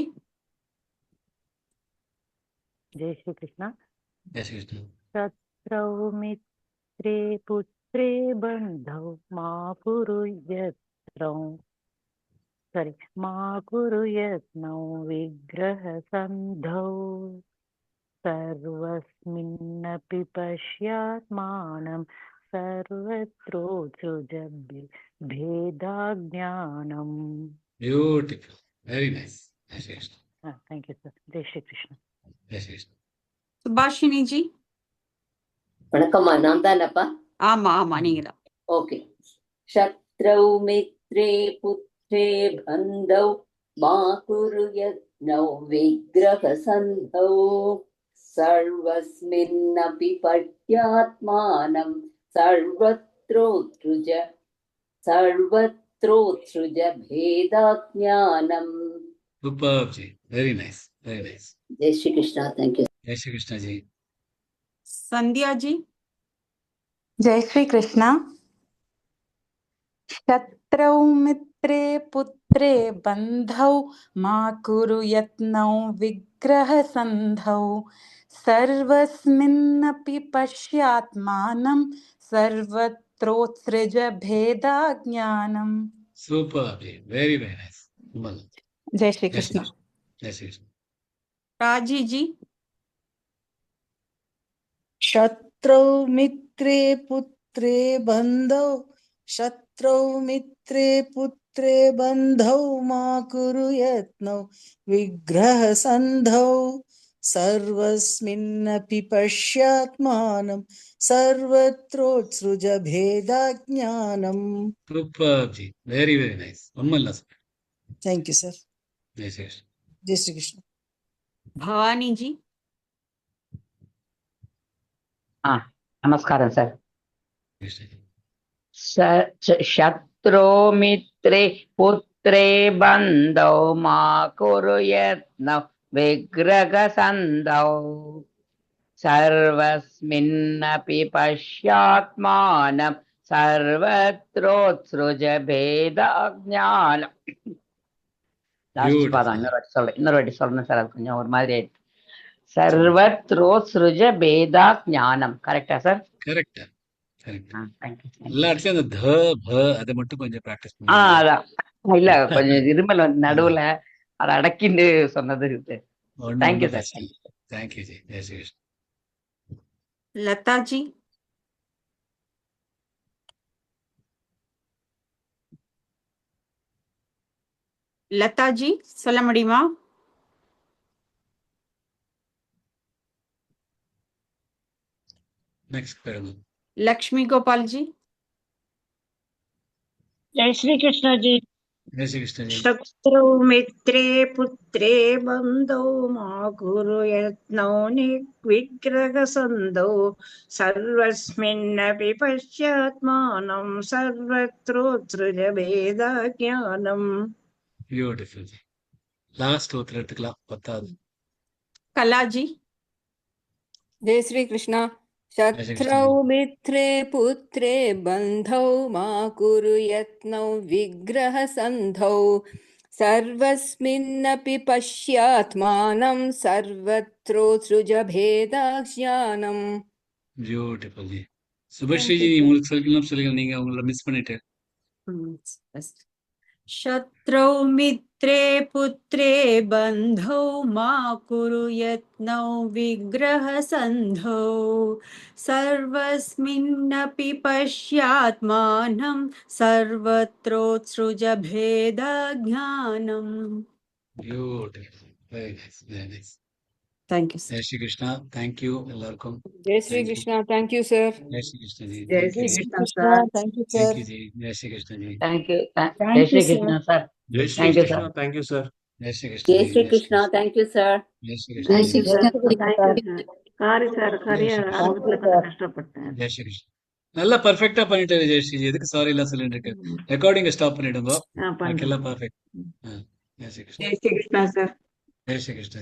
जय श्री कृष्ण। ஜெய் ஸ்ரீ கிருஷ்ணா. शत्रौ मित्रे पुत्रे बन्धौ मा कुरु यत्नौ विग्रह सन्धौ सर्वस्मिन्नपि पश्यात्मानं सर्वत्रोत्सृज भेदाज्ञानम्। Beautiful. Very nice. Jai Shri Krishna. Thank you, sir. Jai Shri Krishna. Jai Shri Krishna. Subhashini जी। வணக்கம்மா, நான் தானப்பா? ஆமா ஆமா, நீங்க தான். ஓகே. சத்ரௌ மித்ரே புத்ரே பந்தௌ மா குரு யத்னௌ விக்ரஹ சந்தௌ சர்வஸ்மின்னபி பட்யாத்மானம் சர்வத்ரோத்ருஜ பேதாஜ்ஞானம். Superb ji. Very nice. Very nice. Jai Shri Krishna. Thank you. Jai Shri Krishna ji. Sandhya ji. Jai Shri Krishna. शत्रौ मित्रे पुत्रे बन्धौ मा कुरु यत्नौ विग्रह सन्धौ सर्वस्मिन्नपि पश्यात्मानं सर्वत्रोत्सृज भेदाज्ञानम्। Superb ji. Very, very nice. Well. जय Shri Jai Shri Krishna. Krishna. Jai Shri Krishna. राजी जी। शत्रौ मित्रे पुत्रे बन्धौ शत्रौ मित्रे पुत्रे बन्धौ मा कुरु यत्नौ विग्रह सन्धौ सर्वस्मिन्नपि पश्यात्मानं सर्वत्रोत्सृज भेदाज्ञानम्. Superb ji. Very, very nice. One more last. Thank you, sir. Jai Shri Krishna. Jai Shri Krishna. Bhavani जी। नमस्कारं सर। Krishna ji. शत्रो मित्रे पुत्रे बन्धौ मा कुरु यत्नौ विग्रह सन्धौ सर्वस्मिन्नपि पश्यात्मानं सर्वत्रोत्सृज भेदाज्ञानम्. லாஸ்ட் பாதம் இன்னொரு வாட்டி சொல்லணும் சார், அது கொஞ்சம் ஒரு மாதிரி ஆயிடுச்சு. சர்வத்ரோத்ஸ்ருஜ பேதா ஞானம். கரெக்டா சார்? கரெக்டா. கரெக்ட். தேங்க்யூ. எல்லா இடத்துலயும் அந்த த ப அதை மட்டும் கொஞ்சம் பிராக்டிஸ் அதான் இல்ல, கொஞ்சம் இருமல் வந்து நடுவுல அதை அடக்கிண்டு சொன்னது. Thank you sir. Thank you ji. Jai Shri Krishna. Lata ji. Lata ji சொல்ல முடியுமா? Next paragraph. लक्ष्मी गोपाल जी। जय श्री कृष्ण जी। जय श्री कृष्ण जी. शत्रौ मित्रे पुत्रे बन्धौ मा कुरु यत्नौ विग्रह सन्धौ सर्वस्मिन्नपि पश्यात्मानं सर्वत्रोत्सृज भेदाज्ञानम्. Beautiful. லாஸ்ட் ஒருத்தர் எடுத்துக்கலாம். 10வது. कला जी। जय श्री कृष्णा। शत्रौ मित्रे पुत्रे बन्धौ मा कुरु यत्नौ विग्रह सन्धौ सर्वस्मिन्नपि पश्यात्मानं सर्वत्रोत्सृज भेदाज्ञानम्. Beautiful जी. சுபஸ்ரீ ஜி உங்களுக்கு சொல்லுங்க, நீங்க உங்களை மிஸ் பண்ணிட்டு. शत्रौ मित्रे पुत्रे बन्धौ मा कुरु यत्नौ विग्रह सन्धौ सर्वस्मिन्नपि पश्यात्मानं सर्वत्रोत्सृज भेदाज्ञानम्. Beautiful. Very nice. Very nice. Thank you sir. Jai Shri Krishna. Thank you எல்லாருக்கும். Jai Shri thank you. Krishna. Thank you sir. Jai Shri Krishna ji. Jai thank you. Shri Jai Krishna Shri Krishna. Sir. Thank you sir. Thank you ji. Jai Shri Krishna ji. Thank you. Jai Thank Shri you, sir. Krishna sir. Jai Shri thank you Krishna. Sir. Thank you sir. Jai Shri Krishna Jai ji. Shri Jai Shri Krishna Krishna. Thank you sir Jai Shri Krishna Jai ji. Shri Krishna. Thank you sir. Sorry sir, Jai Shri சரியா கிருஷ்ணா. ஆரம்பத்துல கொஞ்சம் கஷ்டப்பட்டேன். ஜெய் ஸ்ரீ கிருஷ்ணா. நல்லா பர்ஃபெக்டா பண்ணிட்டாரு ஜெயஸ்ரீ. எதுக்கு சாரி எல்லாம் சொல்லிட்டு இருக்கு? ரெக்கார்டிங்க ஸ்டாப் பண்ணிடுங்க. பண்றேன். பாக்கி எல்லாம் பர்ஃபெக்ட். ஜெய் ஸ்ரீ கிருஷ்ணா. ஜெய் ஸ்ரீ கிருஷ்ணா சார். ஜெய் ஸ்ரீ கிருஷ்ணா.